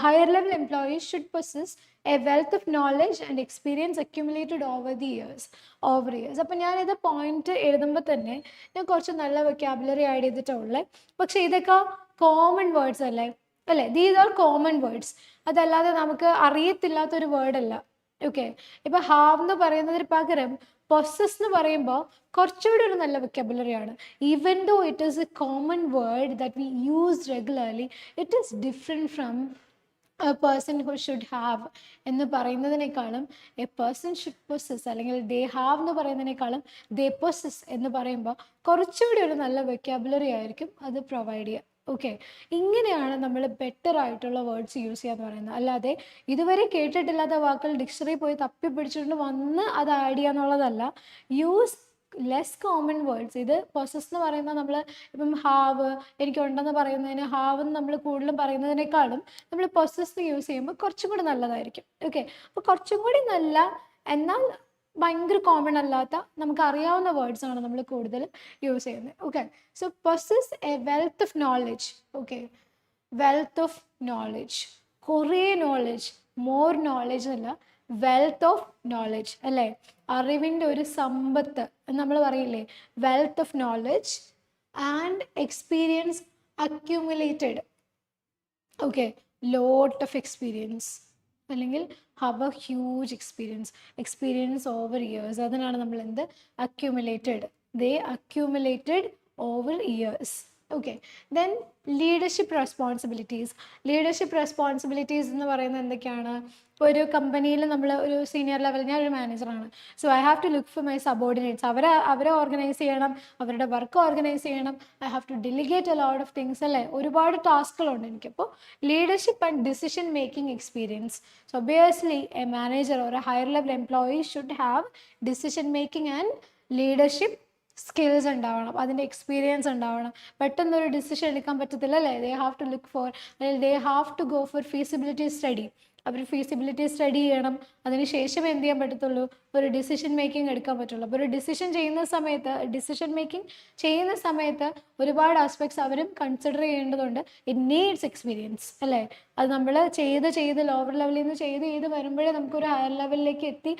higher level employees should possess a wealth of knowledge and experience accumulated over the years. അപ്പം ഞാനിത് point എഴുതുമ്പോൾ തന്നെ ഞാൻ കുറച്ച് നല്ല വൊക്കാബുലറി ആഡ് ചെയ്തിട്ടുള്ളത്. പക്ഷേ ഇതൊക്കെ കോമൺ വേർഡ്സ് അല്ലേ അല്ലേ, ദീസ് ആർ കോമൺ വേർഡ്സ്. അതല്ലാതെ നമുക്ക് അറിയത്തില്ലാത്തൊരു വേർഡല്ല. ഓക്കെ, ഇപ്പം ഹാവ് എന്ന് പറയുന്നതിന് പകരം പൊസസ് എന്ന് പറയുമ്പോൾ കുറച്ചുകൂടി ഒരു നല്ല വൊക്കാബുലറി ആണ്. Even though it is a common word that we use regularly, it is different from a person who should have എന്ന് പറയുന്നതിനേക്കാളും എ പേഴ്സൺ ഷുഡ് പൊസസ് അല്ലെങ്കിൽ ദേ ഹാവ് എന്ന് പറയുന്നതിനേക്കാളും ദേ പൊസസ് എന്ന് പറയുമ്പോൾ കുറച്ചുകൂടി ഒരു നല്ല വൊക്കാബുലറി ആയിരിക്കും അത് പ്രൊവൈഡ് ചെയ്യുക. ഓക്കെ, ഇങ്ങനെയാണ് നമ്മൾ ബെറ്റർ ആയിട്ടുള്ള വേർഡ്സ് യൂസ് ചെയ്യാന്ന് പറയുന്നത്. അല്ലാതെ ഇതുവരെ കേട്ടിട്ടില്ലാത്ത വാക്കുകൾ ഡിക്ഷണറി പോയി തപ്പി പിടിച്ചുകൊണ്ട് വന്ന് അത് ആഡ് ചെയ്യാന്നുള്ളതല്ല. Use less common words. ഇത് പൊസസ് എന്ന് പറയുന്നത് നമ്മൾ ഇപ്പം ഹാവ് എനിക്കുണ്ടെന്ന് പറയുന്നതിന് ഹാവ് എന്ന് നമ്മൾ കൂടുതലും പറയുന്നതിനേക്കാളും നമ്മൾ പൊസസ് യൂസ് ചെയ്യുമ്പോൾ കുറച്ചും കൂടി നല്ലതായിരിക്കും. ഓക്കെ, അപ്പോൾ കുറച്ചും കൂടി നല്ല, എന്നാൽ ഭയങ്കര കോമൺ അല്ലാത്ത നമുക്ക് അറിയാവുന്ന വേർഡ്സ് ആണ് നമ്മൾ കൂടുതൽ യൂസ് ചെയ്യുന്നത്. Okay, so possess a wealth of knowledge. Okay, wealth of knowledge, കുറേ നോളജ്, മോർ നോളജ് അല്ല, വെൽത്ത് ഓഫ് നോളജ് അല്ലേ. അറിവിൻ്റെ ഒരു സമ്പത്ത് നമ്മൾ പറയില്ലേ, wealth of knowledge and experience accumulated. Okay, lot of experience അല്ലെങ്കിൽ have a huge experience over years. അതിനാണ് നമ്മൾ എന്ത്, accumulated. They accumulated over years. Okay, then leadership responsibilities. Leadership responsibilities എന്ന് പറയുന്നത് എന്തൊക്കെയാണ്, ഇപ്പോൾ ഒരു കമ്പനിയിൽ നമ്മൾ ഒരു സീനിയർ ലെവൽ, ഞാൻ ഒരു മാനേജറാണ്. So I have to look for my subordinates. അവരെ ഓർഗനൈസ് ചെയ്യണം, അവരുടെ വർക്ക് ഓർഗനൈസ് ചെയ്യണം. I have to delegate a lot of things അല്ലേ. ഒരുപാട് ടാസ്കുകളുണ്ട് എനിക്ക്. അപ്പോൾ leadership and decision making experience. So obviously a manager or a higher level employee should have decision making and leadership skills ഉണ്ടാവണം, അതിൻ്റെ experience ഉണ്ടാവണം. പെട്ടെന്നൊരു ഡിസിഷൻ എടുക്കാൻ പറ്റത്തില്ല അല്ലേ. They have to look for, അല്ലെങ്കിൽ they have to go for feasibility study. അവർ feasibility study ചെയ്യണം. അതിന് ശേഷം എന്ത് ചെയ്യാൻ പറ്റത്തുള്ളൂ, ഒരു ഡിസിഷൻ മേക്കിംഗ് എടുക്കാൻ പറ്റുള്ളൂ. അപ്പോൾ ഒരു ഡിസിഷൻ മേക്കിംഗ് ചെയ്യുന്ന സമയത്ത് ഒരുപാട് ആസ്പെക്ട്സ് അവരും കൺസിഡർ ചെയ്യേണ്ടതുണ്ട്. ഇറ്റ് നീഡ്സ് എക്സ്പീരിയൻസ് അല്ലേ. അത് നമ്മൾ ചെയ്ത് ലോവർ ലെവലിൽ നിന്ന് ചെയ്ത് വരുമ്പോഴേ നമുക്കൊരു ഹയർ ലെവലിലേക്ക് എത്തി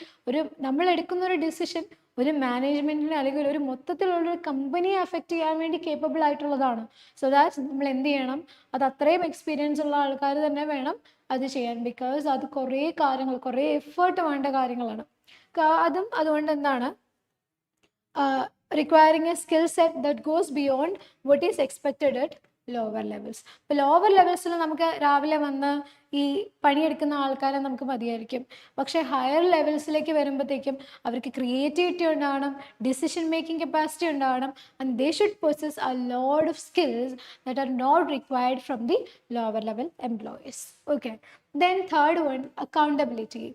നമ്മൾ എടുക്കുന്ന ഒരു ഡിസിഷൻ ഒരു മാനേജ്മെൻറ്റിനെ അല്ലെങ്കിൽ ഒരു മൊത്തത്തിലുള്ളൊരു കമ്പനിയെ അഫക്റ്റ് ചെയ്യാൻ വേണ്ടി കേപ്പബിൾ ആയിട്ടുള്ളതാണ്. സോ ദാറ്റ് നമ്മൾ എന്ത് ചെയ്യണം, അത് അത്രയും എക്സ്പീരിയൻസ് ഉള്ള ആൾക്കാർ തന്നെ വേണം അത് ചെയ്യാൻ. ബിക്കോസ് അത് കുറേ എഫേർട്ട് വേണ്ട കാര്യങ്ങളാണ്. അതുകൊണ്ട് എന്താണ്, requiring A skill set that goes beyond what is expected at lower levels. ഇപ്പോൾ ലോവർ ലെവൽസിൽ നമുക്ക് രാവിലെ വന്ന് ഈ പണിയെടുക്കുന്ന ആൾക്കാരെ നമുക്ക് മതിയായിരിക്കും. പക്ഷേ ഹയർ ലെവൽസിലേക്ക് വരുമ്പോഴത്തേക്കും അവർക്ക് ക്രിയേറ്റിവിറ്റി ഉണ്ടാവണം, ഡിസിഷൻ മേക്കിംഗ് കപ്പാസിറ്റി ഉണ്ടാവണം, and they should possess a lot of skills that are not required from the lower level employees. Okay, then third one, accountability.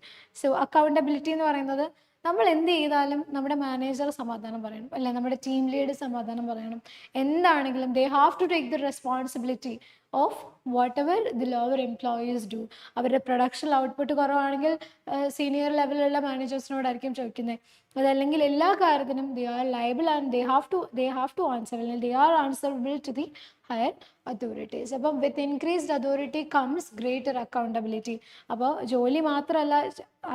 So accountability എന്ന് പറയുന്നത്, നമ്മൾ എന്ത് ചെയ്താലും നമ്മുടെ മാനേജർ സമാധാനം പറയണം അല്ലെ, നമ്മുടെ ടീം ലീഡ് സമാധാനം പറയണം. എന്താണെങ്കിലും they have to take the responsibility of whatever the lower employees do. അവരുടെ പ്രൊഡക്ഷൻ ഔട്ട്പുട്ട് കുറവാണെങ്കിൽ സീനിയർ ലെവലിലുള്ള മാനേജേഴ്സിനോടായിരിക്കും ചോദിക്കുന്നത്. അതല്ലെങ്കിൽ എല്ലാ കാര്യത്തിനും they are liable and they have to answer, അല്ലെങ്കിൽ they are answerable to the higher authorities. അപ്പം with increased authority comes greater accountability. അപ്പോൾ ജോലി മാത്രമല്ല,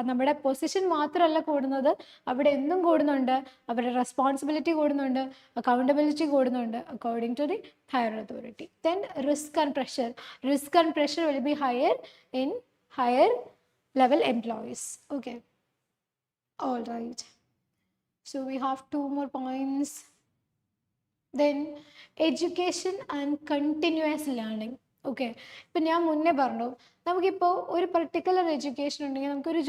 നമ്മുടെ പൊസിഷൻ മാത്രമല്ല കൂടുന്നത്, അവിടെ എന്തും കൂടുന്നുണ്ട്, അവരുടെ റെസ്പോൺസിബിലിറ്റി കൂടുന്നുണ്ട്, അക്കൗണ്ടബിലിറ്റി കൂടുന്നുണ്ട് according to the higher authority. Then risk and pressure will be higher in higher level employees. Okay, all right, so we have two more points. Then education and continuous learning. Okay, ഇപ്പം ഞാൻ മുന്നേ പറഞ്ഞു, നമുക്കിപ്പോൾ ഒരു particular education ഉണ്ടെങ്കിൽ നമുക്കൊരു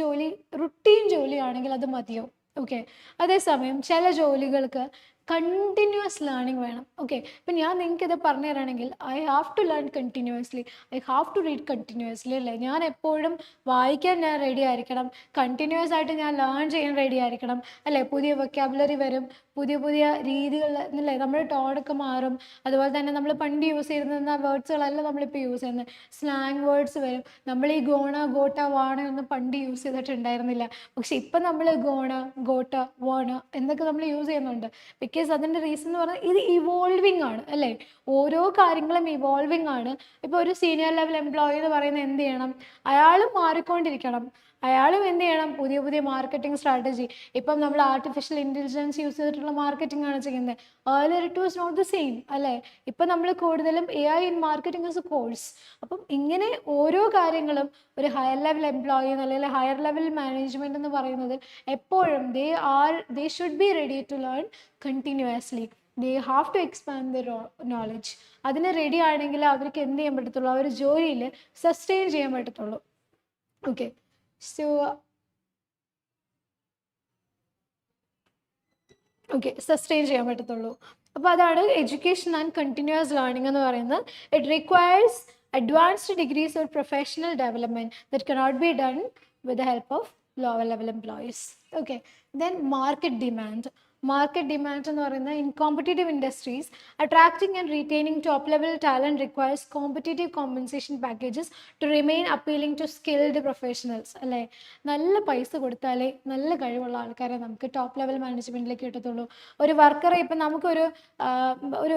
routine ജോലിയാണെങ്കിൽ അത് മതിയോ. ഓക്കെ, അതേസമയം ചില ജോലികൾക്ക് കണ്ടിന്യൂസ് ലേണിംഗ് വേണം. ഓക്കെ, ഇപ്പം ഞാൻ നിങ്ങൾക്കിത് പറഞ്ഞു തരാണെങ്കിൽ I have to learn continuously, I have to read continuously അല്ലേ. ഞാൻ എപ്പോഴും വായിക്കാൻ ഞാൻ റെഡി ആയിരിക്കണം, കണ്ടിന്യൂസ് ആയിട്ട് ഞാൻ ലേൺ ചെയ്യാൻ റെഡി ആയിരിക്കണം അല്ലേ. പുതിയ വൊക്കാബുലറി വരും, പുതിയ രീതികൾ അല്ലേ, നമ്മുടെ ടോണൊക്കെ മാറും. അതുപോലെ തന്നെ നമ്മൾ പണ്ട് യൂസ് ചെയ്തിരുന്ന വേർഡ്സുകളല്ല നമ്മളിപ്പോൾ യൂസ് ചെയ്യുന്നത്, സ്ലാങ് വേർഡ്സ് വരും. നമ്മൾ ഈ ഗോണ, ഗോട്ട, വാണ ഒന്നും പണ്ട് യൂസ് ചെയ്തിട്ടുണ്ടായിരുന്നില്ല. പക്ഷെ ഇപ്പം നമ്മൾ ഗോണ, ഗോട്ട, വാണ എന്നൊക്കെ നമ്മൾ യൂസ് ചെയ്യുന്നുണ്ട്. ബിക്കോസ് അതിൻ്റെ റീസൺ എന്ന് പറഞ്ഞാൽ ഇത് ഇവോൾവിങ് ആണ് അല്ലേ. ഓരോ കാര്യങ്ങളും ഇവോൾവിങ് ആണ്. ഇപ്പോൾ ഒരു സീനിയർ ലെവൽ എംപ്ലോയി എന്ന് പറയുന്നത് എന്ത് ചെയ്യണം, അയാളും മാറിക്കൊണ്ടിരിക്കണം. അയാളും എന്ത് ചെയ്യണം, പുതിയ മാർക്കറ്റിംഗ് സ്ട്രാറ്റജി. ഇപ്പം നമ്മൾ ആർട്ടിഫിഷ്യൽ ഇൻ്റലിജൻസ് യൂസ് ചെയ്തിട്ടുള്ള മാർക്കറ്റിംഗ് ആണ് ചെയ്യുന്നത്. Earlier it was not the same അല്ലേ. ഇപ്പം നമ്മൾ കൂടുതലും AI in marketing as a course. അപ്പം ഇങ്ങനെ ഓരോ കാര്യങ്ങളും ഒരു ഹയർ ലെവൽ എംപ്ലോയി അല്ലെങ്കിൽ ഹയർ ലെവൽ മാനേജ്മെൻറ്റ് എന്ന് പറയുന്നത് എപ്പോഴും they should be ready to learn continuously. They have to expand the knowledge. അതിന് റെഡി ആണെങ്കിൽ അവർക്ക് എന്ത് ചെയ്യാൻ പറ്റത്തുള്ളൂ, അവർ ജോലിയിൽ സസ്റ്റെയിൻ ചെയ്യാൻ പറ്റത്തുള്ളൂ. ഓക്കെ, സോ സസ്റ്റെയിൻ ചെയ്യാൻ പറ്റത്തുള്ളൂ. അപ്പോൾ അതാണ് എഡ്യൂക്കേഷൻ ആൻഡ് കണ്ടിന്യൂസ് ലേണിംഗ് എന്ന് പറയുന്നത്. It requires advanced degrees or professional development that cannot be done with the help of lower level employees. Okay, then market demand എന്ന് പറയുന്നത്, in competitive industries, attracting and retaining top level talent requires competitive compensation packages to remain appealing to skilled professionals അല്ലേ. നല്ല പൈസ കൊടുത്താലേ നല്ല കഴിവുള്ള ആൾക്കാരെ നമുക്ക് ടോപ്പ് ലെവൽ മാനേജ്മെൻറ്റിലേക്ക് കിട്ടത്തുള്ളൂ. ഒരു വർക്കറെ ഇപ്പം നമുക്കൊരു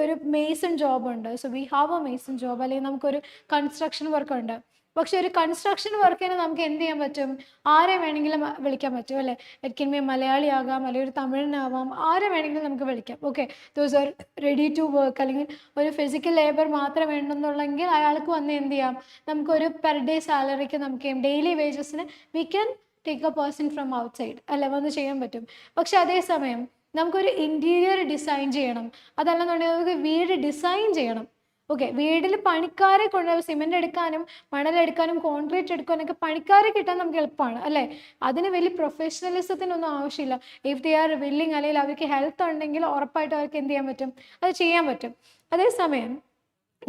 ഒരു മേസൺ ജോബ് ഉണ്ട്. So we have A Mason job, അല്ലെങ്കിൽ നമുക്കൊരു കൺസ്ട്രക്ഷൻ വർക്ക് ഉണ്ട്. പക്ഷെ ഒരു കൺസ്ട്രക്ഷൻ വർക്കിന് നമുക്ക് എന്ത് ചെയ്യാൻ പറ്റും, ആരെ വേണമെങ്കിലും വിളിക്കാൻ പറ്റും അല്ലേ. ഇറ്റ് കെൻ ബി മലയാളി ആകാം, അല്ലെങ്കിൽ ഒരു തമിഴനാവാം, ആരെ വേണമെങ്കിലും നമുക്ക് വിളിക്കാം. Okay, those are ready to work. അല്ലെങ്കിൽ ഒരു ഫിസിക്കൽ ലേബർ മാത്രം വേണമെന്നുള്ളെങ്കിൽ അയാൾക്ക് വന്ന് എന്ത് ചെയ്യാം, നമുക്കൊരു പെർ ഡേ സാലറിക്ക് നമുക്ക് ഡെയിലി വേജസിന് we can take a person from outside അല്ലേ, വന്ന് ചെയ്യാൻ പറ്റും. പക്ഷെ അതേസമയം നമുക്കൊരു ഇൻറ്റീരിയർ ഡിസൈൻ ചെയ്യണം, അതല്ലെന്നുണ്ടെങ്കിൽ നമുക്ക് വീട് ഡിസൈൻ ചെയ്യണം. ഓക്കെ, വീട്ടിൽ പണിക്കാരെ കൊണ്ട് സിമെന്റ് എടുക്കാനും മണലെടുക്കാനും കോൺക്രീറ്റ് എടുക്കാനൊക്കെ പണിക്കാരെ കിട്ടാൻ നമുക്ക് എളുപ്പമാണ് അല്ലേ? അതിന് വലിയ പ്രൊഫഷണലിസത്തിനൊന്നും ആവശ്യമില്ല. ഇഫ് ദേ ആർ വില്ലിങ്, അല്ലെങ്കിൽ അവർക്ക് ഹെൽത്ത് ഉണ്ടെങ്കിൽ ഉറപ്പായിട്ടും അവർക്ക് എന്ത് ചെയ്യാൻ പറ്റും, അത് ചെയ്യാൻ പറ്റും. അതേസമയം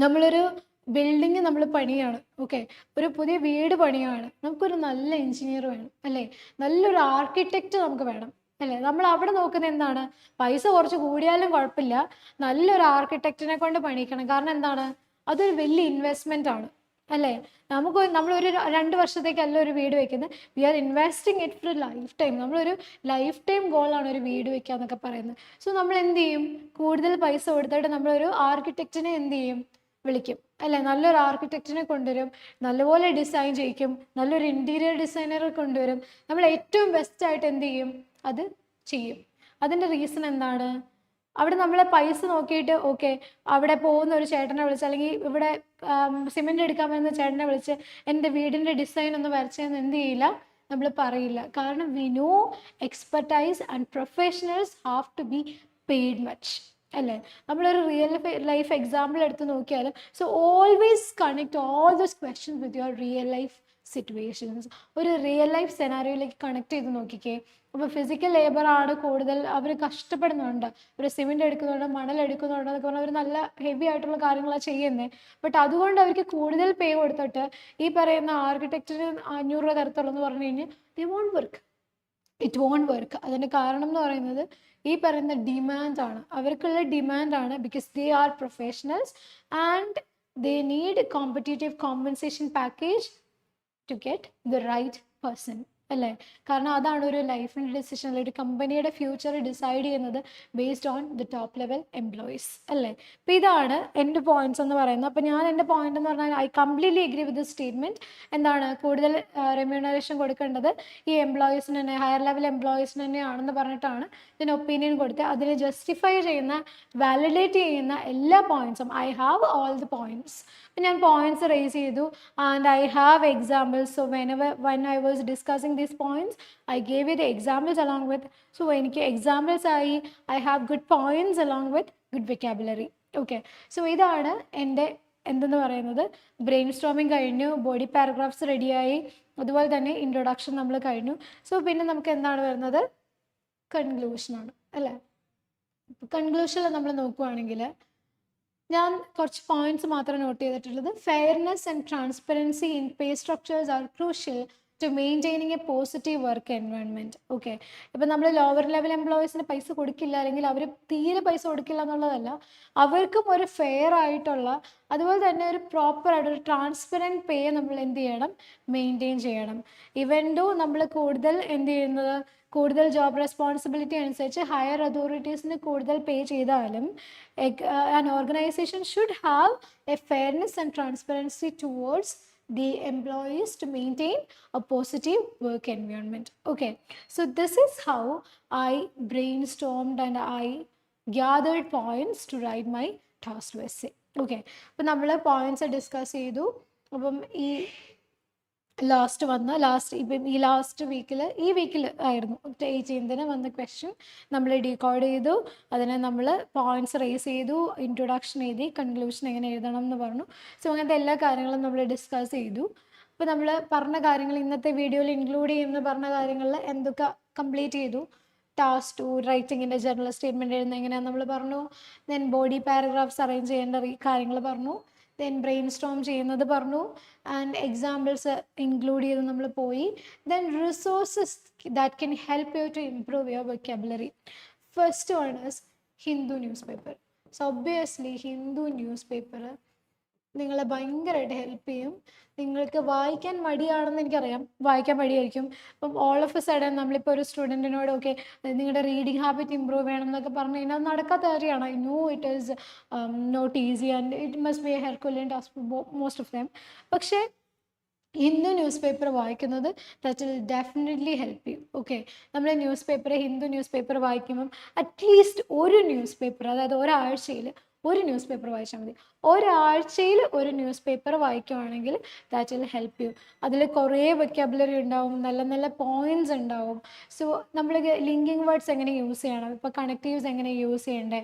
നമ്മളൊരു ബിൽഡിങ് നമ്മൾ പണിയാണ്, ഓക്കെ, ഒരു പുതിയ വീട് പണിയാണ്, നമുക്കൊരു നല്ല എഞ്ചിനീയർ വേണം അല്ലേ, നല്ലൊരു ആർക്കിടെക്റ്റ് നമുക്ക് വേണം അല്ലേ. നമ്മൾ അവിടെ നോക്കുന്നത് എന്താണ്, പൈസ കുറച്ച് കൂടിയാലും കുഴപ്പമില്ല, നല്ലൊരു ആർക്കിടെക്റ്റിനെ കൊണ്ട് പണിയിക്കണം. കാരണം എന്താണ്, അതൊരു വലിയ ഇൻവെസ്റ്റ്മെന്റ് ആണ് അല്ലേ. നമ്മളൊരു 2 വർഷത്തേക്കല്ല ഒരു വീട് വെക്കുന്നത്, we are investing it for life time. നമ്മളൊരു ലൈഫ് ടൈം ഗോളാണ് ഒരു വീട് വെക്കുക എന്നൊക്കെ പറയുന്നത്. സോ നമ്മൾ എന്ത് ചെയ്യും, കൂടുതൽ പൈസ കൊടുത്തിട്ട് നമ്മളൊരു ആർക്കിടെക്റ്റിനെ എന്ത് ചെയ്യും, വിളിക്കും അല്ലേ, നല്ലൊരു ആർക്കിടെക്റ്റിനെ കൊണ്ടുവരും, നല്ലപോലെ ഡിസൈൻ ചെയ്യിക്കും, നല്ലൊരു ഇൻറ്റീരിയർ ഡിസൈനറെ കൊണ്ടുവരും, നമ്മൾ ഏറ്റവും ബെസ്റ്റ് ആയിട്ട് എന്ത് ചെയ്യും, അത് ചെയ്യും. അതിൻ്റെ റീസൺ എന്താണ്, അവിടെ നമ്മളെ പൈസ നോക്കിയിട്ട് ഓക്കെ, അവിടെ പോകുന്ന ഒരു ചേട്ടനെ വിളിച്ച്, അല്ലെങ്കിൽ ഇവിടെ സിമെന്റ് എടുക്കാൻ വരുന്ന ചേട്ടനെ വിളിച്ച് എൻ്റെ വീടിൻ്റെ ഡിസൈൻ ഒന്ന് വരച്ചതെന്ന് എന്ത് ചെയ്യില്ല, നമ്മൾ പറയില്ല. കാരണം we know expertise and professionals have to be paid much അല്ലേ. നമ്മളൊരു റിയൽ ലൈഫ് എക്സാമ്പിൾ എടുത്ത് നോക്കിയാലും, so always connect all those questions with your real life situations. ഒരു റിയൽ ലൈഫ് സെനാരിയോയിലേക്ക് കണക്ട് ചെയ്ത് നോക്കിക്കേ. അപ്പോൾ ഫിസിക്കൽ ലേബർ ആണ് കൂടുതൽ, അവർ കഷ്ടപ്പെടുന്നുണ്ട്, ഒരു സിമെന്റ് എടുക്കുന്നുണ്ട്, മണൽ എടുക്കുന്നുണ്ട് എന്നൊക്കെ പറഞ്ഞാൽ അവർ നല്ല ഹെവി ആയിട്ടുള്ള കാര്യങ്ങളാണ് ചെയ്യുന്നത്. ബട്ട് അതുകൊണ്ട് അവർക്ക് കൂടുതൽ പേ കൊടുത്തിട്ട് ഈ പറയുന്ന ആർക്കിടെക്ചറിന് 500 രൂപ തരത്തുള്ളൂ എന്ന് പറഞ്ഞു കഴിഞ്ഞാൽ they won't work, it won't work. അതിൻ്റെ കാരണം എന്ന് പറയുന്നത് ഈ പറയുന്ന ഡിമാൻഡാണ്, അവർക്കുള്ള ഡിമാൻഡാണ്. Because they are professionals and they need competitive compensation package to get the right person അല്ലേ. കാരണം അതാണ് ഒരു ലൈഫിൻ്റെ ഡിസിഷൻ, അല്ലെങ്കിൽ ഒരു കമ്പനിയുടെ ഫ്യൂച്ചർ ഡിസൈഡ് ചെയ്യുന്നത് based on the top level employees അല്ലേ. അപ്പോൾ ഇതാണ് എൻ്റെ പോയിന്റ്സ് എന്ന് പറയുന്നത്. അപ്പോൾ ഞാൻ എൻ്റെ പോയിന്റ് എന്ന് പറഞ്ഞാൽ I completely agree with the statement. എന്താണ്, കൂടുതൽ റെമ്യൂണറേഷൻ കൊടുക്കേണ്ടത് ഈ എംപ്ലോയീസിന് തന്നെ, ഹയർ ലെവൽ എംപ്ലോയീസിന് തന്നെയാണെന്ന് പറഞ്ഞിട്ടാണ് ഞാൻ ഒപ്പീനിയൻ കൊടുത്ത്. അതിനെ ജസ്റ്റിഫൈ ചെയ്യുന്ന, വാലിഡേറ്റ് ചെയ്യുന്ന എല്ലാ പോയിന്റ്സും I have all the points. അപ്പം ഞാൻ പോയിന്റ്സ് റേസ് ചെയ്തു and I have examples. So when I was discussing these points, I gave you the examples along with, so എനിക്ക് എക്സാമ്പിൾസ് ആയി, I have good points along with good vocabulary. Okay, so ഇതാണ് എൻ്റെ എന്തെന്ന് പറയുന്നത്, brain storming കഴിഞ്ഞു, body paragraphs റെഡിയായി, അതുപോലെ തന്നെ ഇൻട്രൊഡക്ഷൻ നമ്മൾ കഴിഞ്ഞു. സോ പിന്നെ നമുക്ക് എന്താണ് വരുന്നത്, കൺക്ലൂഷനാണ് അല്ലേ. കൺക്ലൂഷനിൽ നമ്മൾ നോക്കുകയാണെങ്കിൽ ഞാൻ കുറച്ച് പോയിന്റ്സ് മാത്രം നോട്ട് ചെയ്തിട്ടുള്ളത്. Fairness and transparency in pay structures are crucial to maintaining a positive work environment. Okay, ഇപ്പം നമ്മൾ ലോവർ ലെവൽ എംപ്ലോയീസിന് പൈസ കൊടുക്കില്ല, അല്ലെങ്കിൽ അവർ തീരെ പൈസ കൊടുക്കില്ല എന്നുള്ളതല്ല, അവർക്കും ഒരു ഫെയർ ആയിട്ടുള്ള, അതുപോലെ തന്നെ ഒരു പ്രോപ്പറായിട്ടൊരു ട്രാൻസ്പെറൻറ്റ് പേ നമ്മൾ എന്ത് ചെയ്യണം, മെയിൻറ്റെയിൻ ചെയ്യണം. ഇവൻ ദോ നമ്മൾ കൂടുതൽ എന്ത് ചെയ്യുന്നത്, കൂടുതൽ ജോബ് റെസ്പോൺസിബിലിറ്റി അനുസരിച്ച് ഹയർ അതോറിറ്റീസിന് കൂടുതൽ പേ ചെയ്താലും an organization should have a fairness and transparency towards the employees to maintain a positive work environment. Okay, so this is how I brainstormed and I gathered points to write my task essay. Okay, അപ്പോൾ നമ്മൾ points discuss ചെയ്തു. അപ്പം ഈ ഇപ്പം ഈ വീക്കിൽ ആയിരുന്നു 18th വന്ന ക്വസ്റ്റ്യൻ നമ്മൾ ഡീകോഡ് ചെയ്തു. അതിനെ നമ്മൾ പോയിന്റ്സ് റേസ് ചെയ്തു, ഇൻട്രൊഡക്ഷൻ എഴുതി, കൺക്ലൂഷൻ എങ്ങനെ എഴുതണം എന്ന് പറഞ്ഞു. സോ അങ്ങനത്തെ എല്ലാ കാര്യങ്ങളും നമ്മൾ ഡിസ്കസ് ചെയ്തു. അപ്പോൾ നമ്മൾ പറഞ്ഞ കാര്യങ്ങൾ, ഇന്നത്തെ വീഡിയോയിൽ ഇൻക്ലൂഡ് ചെയ്യുന്ന പറഞ്ഞ കാര്യങ്ങളിൽ എന്തൊക്കെ കംപ്ലീറ്റ് ചെയ്തു. ടാസ്ക് 2 റൈറ്റിങ്ങിൻ്റെ ജനറൽ സ്റ്റേറ്റ്മെൻറ്റ് എഴുതുന്നത് എങ്ങനെയാണെന്ന് നമ്മൾ പറഞ്ഞു. ദെൻ ബോഡി പാരഗ്രാഫ്സ് അറേഞ്ച് ചെയ്യേണ്ട കാര്യങ്ങൾ പറഞ്ഞു. ദെൻ ബ്രെയിൻ സ്റ്റോം ചെയ്യുന്നത് പറഞ്ഞു. ആൻഡ് എക്സാമ്പിൾസ് ഇൻക്ലൂഡ് ചെയ്ത് നമ്മൾ പോയി. Then resources that can help you to improve your vocabulary. First one is Hindu news paper. So obviously Hindu news paper നിങ്ങളെ ഭയങ്കരമായിട്ട് ഹെൽപ്പ് ചെയ്യും. നിങ്ങൾക്ക് വായിക്കാൻ മടിയാണെന്ന് എനിക്കറിയാം, വായിക്കാൻ മടിയായിരിക്കും. അപ്പം ഓൾ ഓഫ് എ സഡൻ നമ്മളിപ്പോൾ ഒരു സ്റ്റുഡൻറ്റിനോട് ഓക്കെ നിങ്ങളുടെ റീഡിങ് ഹാബിറ്റ് ഇമ്പ്രൂവ് ചെയ്യണം എന്നൊക്കെ പറഞ്ഞു കഴിഞ്ഞാൽ അത് നടക്കാത്ത കാര്യമാണ്. I know it is not easy and it must be a herculean task for most of them. പക്ഷേ ഹിന്ദു ന്യൂസ് പേപ്പർ വായിക്കുന്നത് that will definitely help you. Okay, നമ്മൾ ഹിന്ദു ന്യൂസ് പേപ്പർ വായിക്കുമ്പം അറ്റ്ലീസ്റ്റ് ഒരു ന്യൂസ് പേപ്പർ, അതായത് ഒരാഴ്ചയിൽ ഒരു ന്യൂസ് പേപ്പർ വായിച്ചാൽ മതി. ഒരാഴ്ചയിൽ ഒരു ന്യൂസ് പേപ്പർ വായിക്കുവാണെങ്കിൽ ദാറ്റ് വിൽ ഹെൽപ്പ് യു. അതിൽ കുറേ വൊക്കാബുലറി ഉണ്ടാവും, നല്ല നല്ല പോയിന്റ്സ് ഉണ്ടാവും. സോ നമ്മൾ ലിങ്കിങ് വേർഡ്സ് എങ്ങനെ യൂസ് ചെയ്യണം, ഇപ്പോൾ കണക്റ്റീവ്സ് എങ്ങനെ യൂസ് ചെയ്യണ്ടേ,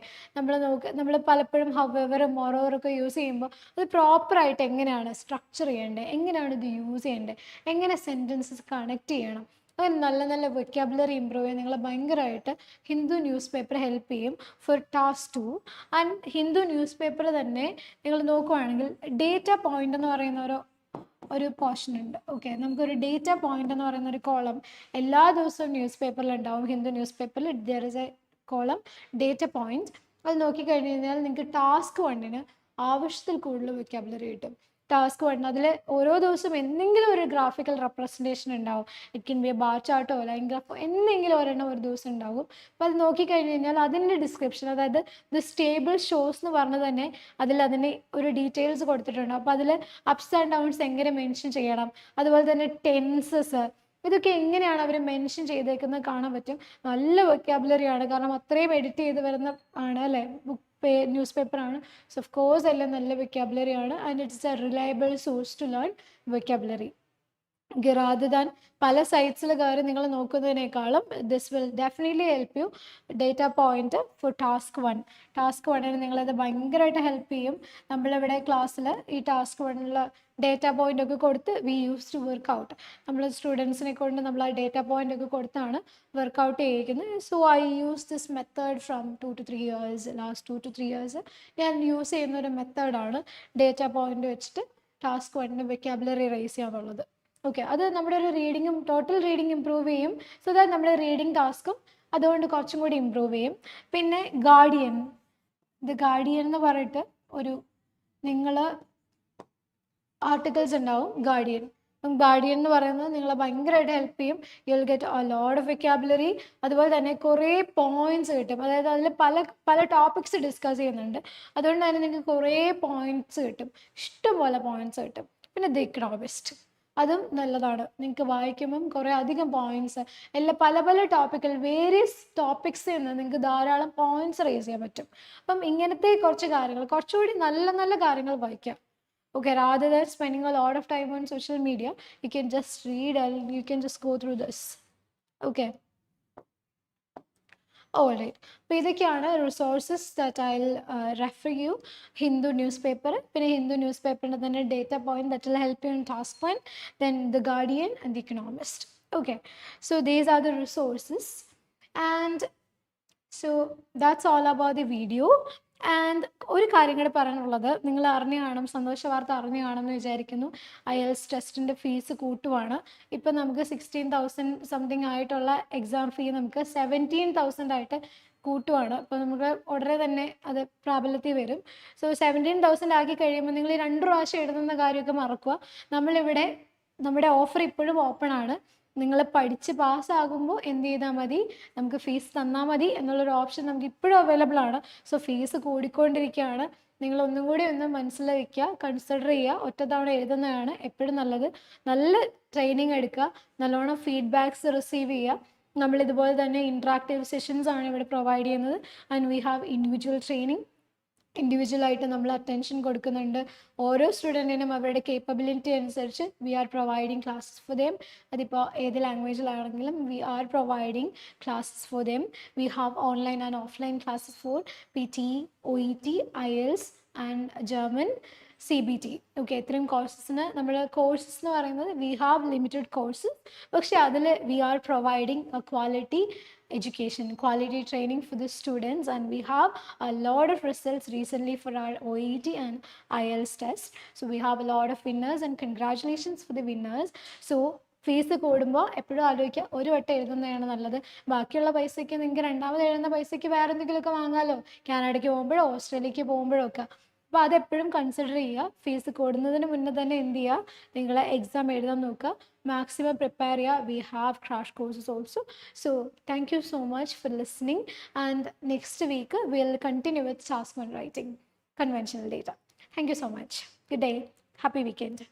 നമ്മൾ പലപ്പോഴും ഹവർ മൊറോവറൊക്കെ യൂസ് ചെയ്യുമ്പോൾ അത് പ്രോപ്പറായിട്ട് എങ്ങനെയാണ് സ്ട്രക്ചർ ചെയ്യേണ്ടത്, എങ്ങനെയാണ് ഇത് യൂസ് ചെയ്യേണ്ടത്, എങ്ങനെ സെൻറ്റൻസസ് കണക്ട് ചെയ്യണം, അങ്ങനെ നല്ല നല്ല വൊക്കാബുലറി ഇമ്പ്രൂവ് ചെയ്യാൻ നിങ്ങളെ ഭയങ്കരമായിട്ട് ഹിന്ദു ന്യൂസ് പേപ്പർ ഹെൽപ്പ് ചെയ്യും for task 2. And Hindu news paper തന്നെ നിങ്ങൾ നോക്കുവാണെങ്കിൽ ഡേറ്റ പോയിന്റ് എന്ന് പറയുന്ന ഒരു പോർഷൻ ഉണ്ട്. ഓക്കെ, നമുക്കൊരു ഡേറ്റ പോയിന്റ് എന്ന് പറയുന്ന ഒരു കോളം എല്ലാ ദിവസവും ന്യൂസ് പേപ്പറിൽ ഉണ്ടാവും. ഹിന്ദു ന്യൂസ് പേപ്പറിൽ there is A column data point. അത് നോക്കിക്കഴിഞ്ഞ് കഴിഞ്ഞാൽ നിങ്ങൾക്ക് ടാസ്ക് 1 ആവശ്യത്തിൽ കൂടുതൽ വൊക്കാബുലറി കിട്ടും. ടാസ്ക് 1 അതിൽ ഓരോ ദിവസവും എന്തെങ്കിലും ഒരു ഗ്രാഫിക്കൽ റെപ്രസെൻറ്റേഷൻ ഉണ്ടാവും. It can be a bar ചാർട്ടോ ലൈൻ ഗ്രാഫോ എന്തെങ്കിലും ഒരെണ്ണം ഒരു ദിവസം ഉണ്ടാവും. അപ്പോൾ അത് നോക്കിക്കഴിഞ്ഞ് കഴിഞ്ഞാൽ അതിൻ്റെ ഡിസ്ക്രിപ്ഷൻ, അതായത് ദ സ്റ്റേബിൾ ഷോസ് എന്ന് പറഞ്ഞ് തന്നെ അതിന് ഒരു ഡീറ്റെയിൽസ് കൊടുത്തിട്ടുണ്ട്. അപ്പോൾ അതിൽ അപ്സ് ആൻഡ് ഡൗൺസ് എങ്ങനെ മെൻഷൻ ചെയ്യണം, അതുപോലെ തന്നെ ടെൻസസ്, ഇതൊക്കെ എങ്ങനെയാണ് അവർ മെൻഷൻ ചെയ്തേക്കുന്നത് കാണാൻ പറ്റും. നല്ല വൊക്കാബുലറിയാണ്, കാരണം അത്രയും എഡിറ്റ് ചെയ്ത് വരുന്ന ആണ് അല്ലേ, ന്യൂസ് പേപ്പറാണ്. സോ ഓഫ് കോഴ്സ് എല്ലാം നല്ല വൊക്കാബുലറിയാണ്. And it's a reliable source to learn vocabulary. rather than പല സൈറ്റ്സിൽ കയറി നിങ്ങൾ നോക്കുന്നതിനേക്കാളും this will definitely help you data point for task 1. Task 1 നിങ്ങളത് ഭയങ്കരമായിട്ട് ഹെൽപ്പ് ചെയ്യും. നമ്മളിവിടെ ക്ലാസ്സിൽ ഈ ടാസ്ക് 1 ഡേറ്റ പോയിന്റ് ഒക്കെ കൊടുത്ത് we use to work out. നമ്മൾ സ്റ്റുഡൻസിനെ കൊണ്ട് നമ്മൾ ആ ഡേറ്റ പോയിന്റ് ഒക്കെ കൊടുത്താണ് വർക്കൗട്ട് ചെയ്യിക്കുന്നത്. So I use this method from 2 to 3 years. Last 2 to 3 years ഞാൻ യൂസ് ചെയ്യുന്ന ഒരു മെത്തേഡാണ് ഡേറ്റ പോയിന്റ് വെച്ചിട്ട് ടാസ്ക് 1 വൊക്കാബുലറി റൈസ് ചെയ്യാന്നുള്ളത്. ഓക്കെ, അത് നമ്മുടെ ഒരു ടോട്ടൽ റീഡിങ് ഇമ്പ്രൂവ് ചെയ്യും. സോ ദാറ്റ് നമ്മുടെ റീഡിങ് ടാസ്കും അതുകൊണ്ട് കുറച്ചും കൂടി ഇമ്പ്രൂവ് ചെയ്യും. പിന്നെ ഗാർഡിയൻ എന്ന് പറഞ്ഞിട്ട് നിങ്ങൾ ആർട്ടിക്കിൾസ് ഉണ്ടാവും ഗാർഡിയൻ. അപ്പം ഗാർഡിയൻ എന്ന് പറയുന്നത് നിങ്ങളെ ഭയങ്കരമായിട്ട് ഹെൽപ്പ് ചെയ്യും. You will get a lot of vocabulary. അതുപോലെ തന്നെ കുറേ പോയിന്റ്സ് കിട്ടും. അതായത് അതിൽ പല ടോപ്പിക്സ് ഡിസ്കസ് ചെയ്യുന്നുണ്ട്. അതുകൊണ്ട് തന്നെ നിങ്ങൾക്ക് കുറേ പോയിന്റ്സ് കിട്ടും, ഇഷ്ടംപോലെ പോയിന്റ്സ് കിട്ടും. പിന്നെ ദി ഇക്കണോമിസ്റ്റ്, അതും നല്ലതാണ്. നിങ്ങൾക്ക് വായിക്കുമ്പം കുറേ അധികം പോയിന്റ്സ് പല ടോപ്പിക്കൽ വേരിയസ് ടോപ്പിക്സിൽ നിന്ന് നിങ്ങൾക്ക് ധാരാളം പോയിന്റ്സ് റേസ് ചെയ്യാൻ പറ്റും. അപ്പം ഇങ്ങനത്തെ കുറച്ച് കാര്യങ്ങൾ, കുറച്ചുകൂടി നല്ല നല്ല കാര്യങ്ങൾ വായിക്കാം. Okay, rather than spending a lot of time on social media, you can just read and you can just go through this. Okay. Alright. അപ്പോൾ ഇതൊക്കെയാണ് resources that I will refer you. Hindu news paper, പിന്നെ Hindu news പേപ്പറിൻ്റെ തന്നെ data point that will help you in task 1, then the Guardian and the Economist. Okay, so these are the resources, and so that's all about the video. And ഒരു കാര്യം കൂടെ പറയാനുള്ളത്, നിങ്ങൾ അറിഞ്ഞു കാണും, സന്തോഷ വാർത്ത അറിഞ്ഞു കാണുമെന്ന് വിചാരിക്കുന്നു. IELTS ടെസ്റ്റിൻ്റെ ഫീസ് കൂട്ടുവാണ്. ഇപ്പം നമുക്ക് 16,000 സംതിങ് ആയിട്ടുള്ള എക്സാം ഫീ നമുക്ക് 17,000 ആയിട്ട് കൂട്ടുവാണ്. അപ്പോൾ നമുക്ക് ഉടനെ തന്നെ അത് പ്രാബല്യത്തിൽ വരും. സോ 17,000 ആക്കി കഴിയുമ്പോൾ നിങ്ങൾ ഈ 2 പ്രാവശ്യം എഴുതുന്ന കാര്യമൊക്കെ മറക്കുക. നമ്മുടെ ഓഫർ ഇപ്പോഴും ഓപ്പൺ ആണ്. നിങ്ങൾ പഠിച്ച് പാസ്സാകുമ്പോൾ എന്ത് ചെയ്താൽ മതി, നമുക്ക് ഫീസ് തന്നാൽ മതി എന്നുള്ളൊരു ഓപ്ഷൻ നമുക്ക് ഇപ്പോഴും അവൈലബിൾ ആണ്. സോ ഫീസ് കൂടിക്കൊണ്ടിരിക്കുകയാണ്. നിങ്ങൾ ഒന്നും കൂടി ഒന്ന് മനസ്സിൽ വയ്ക്കുക, കൺസിഡർ ചെയ്യുക. ഒറ്റ തവണ എഴുതുന്നതാണ് എപ്പോഴും നല്ലത്. നല്ല ട്രെയിനിങ് എടുക്കുക, നല്ലോണം ഫീഡ്ബാക്ക്സ് റിസീവ് ചെയ്യുക. നമ്മളിതുപോലെ തന്നെ ഇൻട്രാക്റ്റീവ് സെഷൻസ് ആണ് ഇവിടെ പ്രൊവൈഡ് ചെയ്യുന്നത്. And we have individual training. ഇൻഡിവിജ്വലായിട്ട് നമ്മൾ അറ്റൻഷൻ കൊടുക്കുന്നുണ്ട്. ഓരോ സ്റ്റുഡൻറ്റിനും അവരുടെ കേപ്പബിലിറ്റി അനുസരിച്ച് we are providing classes for them. അതിപ്പോൾ ഏത് ലാംഗ്വേജിലാണെങ്കിലും we are providing classes for them. We have online and offline classes for PT, OET, IELTS and German, CBT. Okay, ഇത്രയും കോഴ്സസിന് കോഴ്സസ് എന്ന് പറയുന്നത് വി ഹാവ് ലിമിറ്റഡ് കോഴ്സസ്. പക്ഷേ അതിൽ we are providing a quality education, quality training for the students, and we have a lot of results recently for our OET and IELTS test. So we have a lot of winners, and congratulations for the winners. So fees കൂടുമ്പോൾ എപ്പോഴും ആലോചിക്കുക, ഒരു വട്ടം എഴുതുന്നതാണ് നല്ലത്. ബാക്കിയുള്ള പൈസയ്ക്ക് നിങ്ങൾക്ക് രണ്ടാമത് എഴുതുന്ന പൈസയ്ക്ക് വേറെ എന്തെങ്കിലുമൊക്കെ വാങ്ങാമല്ലോ, കാനഡയ്ക്ക് പോകുമ്പോഴോ ഓസ്ട്രേലിയക്ക് പോകുമ്പോഴോ ഒക്കെ. അപ്പോൾ അതെപ്പോഴും കൺസിഡർ ചെയ്യുക. ഫീസ് കൂടുന്നതിന് മുന്നേ തന്നെ എന്ത് ചെയ്യുക, നിങ്ങൾ എക്സാം എഴുതാൻ നോക്കുക, മാക്സിമം പ്രിപ്പയർ ചെയ്യുക. We have crash courses also. So thank you so much for listening, and next week will continue with task 1 writing conventional data. Thank you so much. Good day, happy weekend.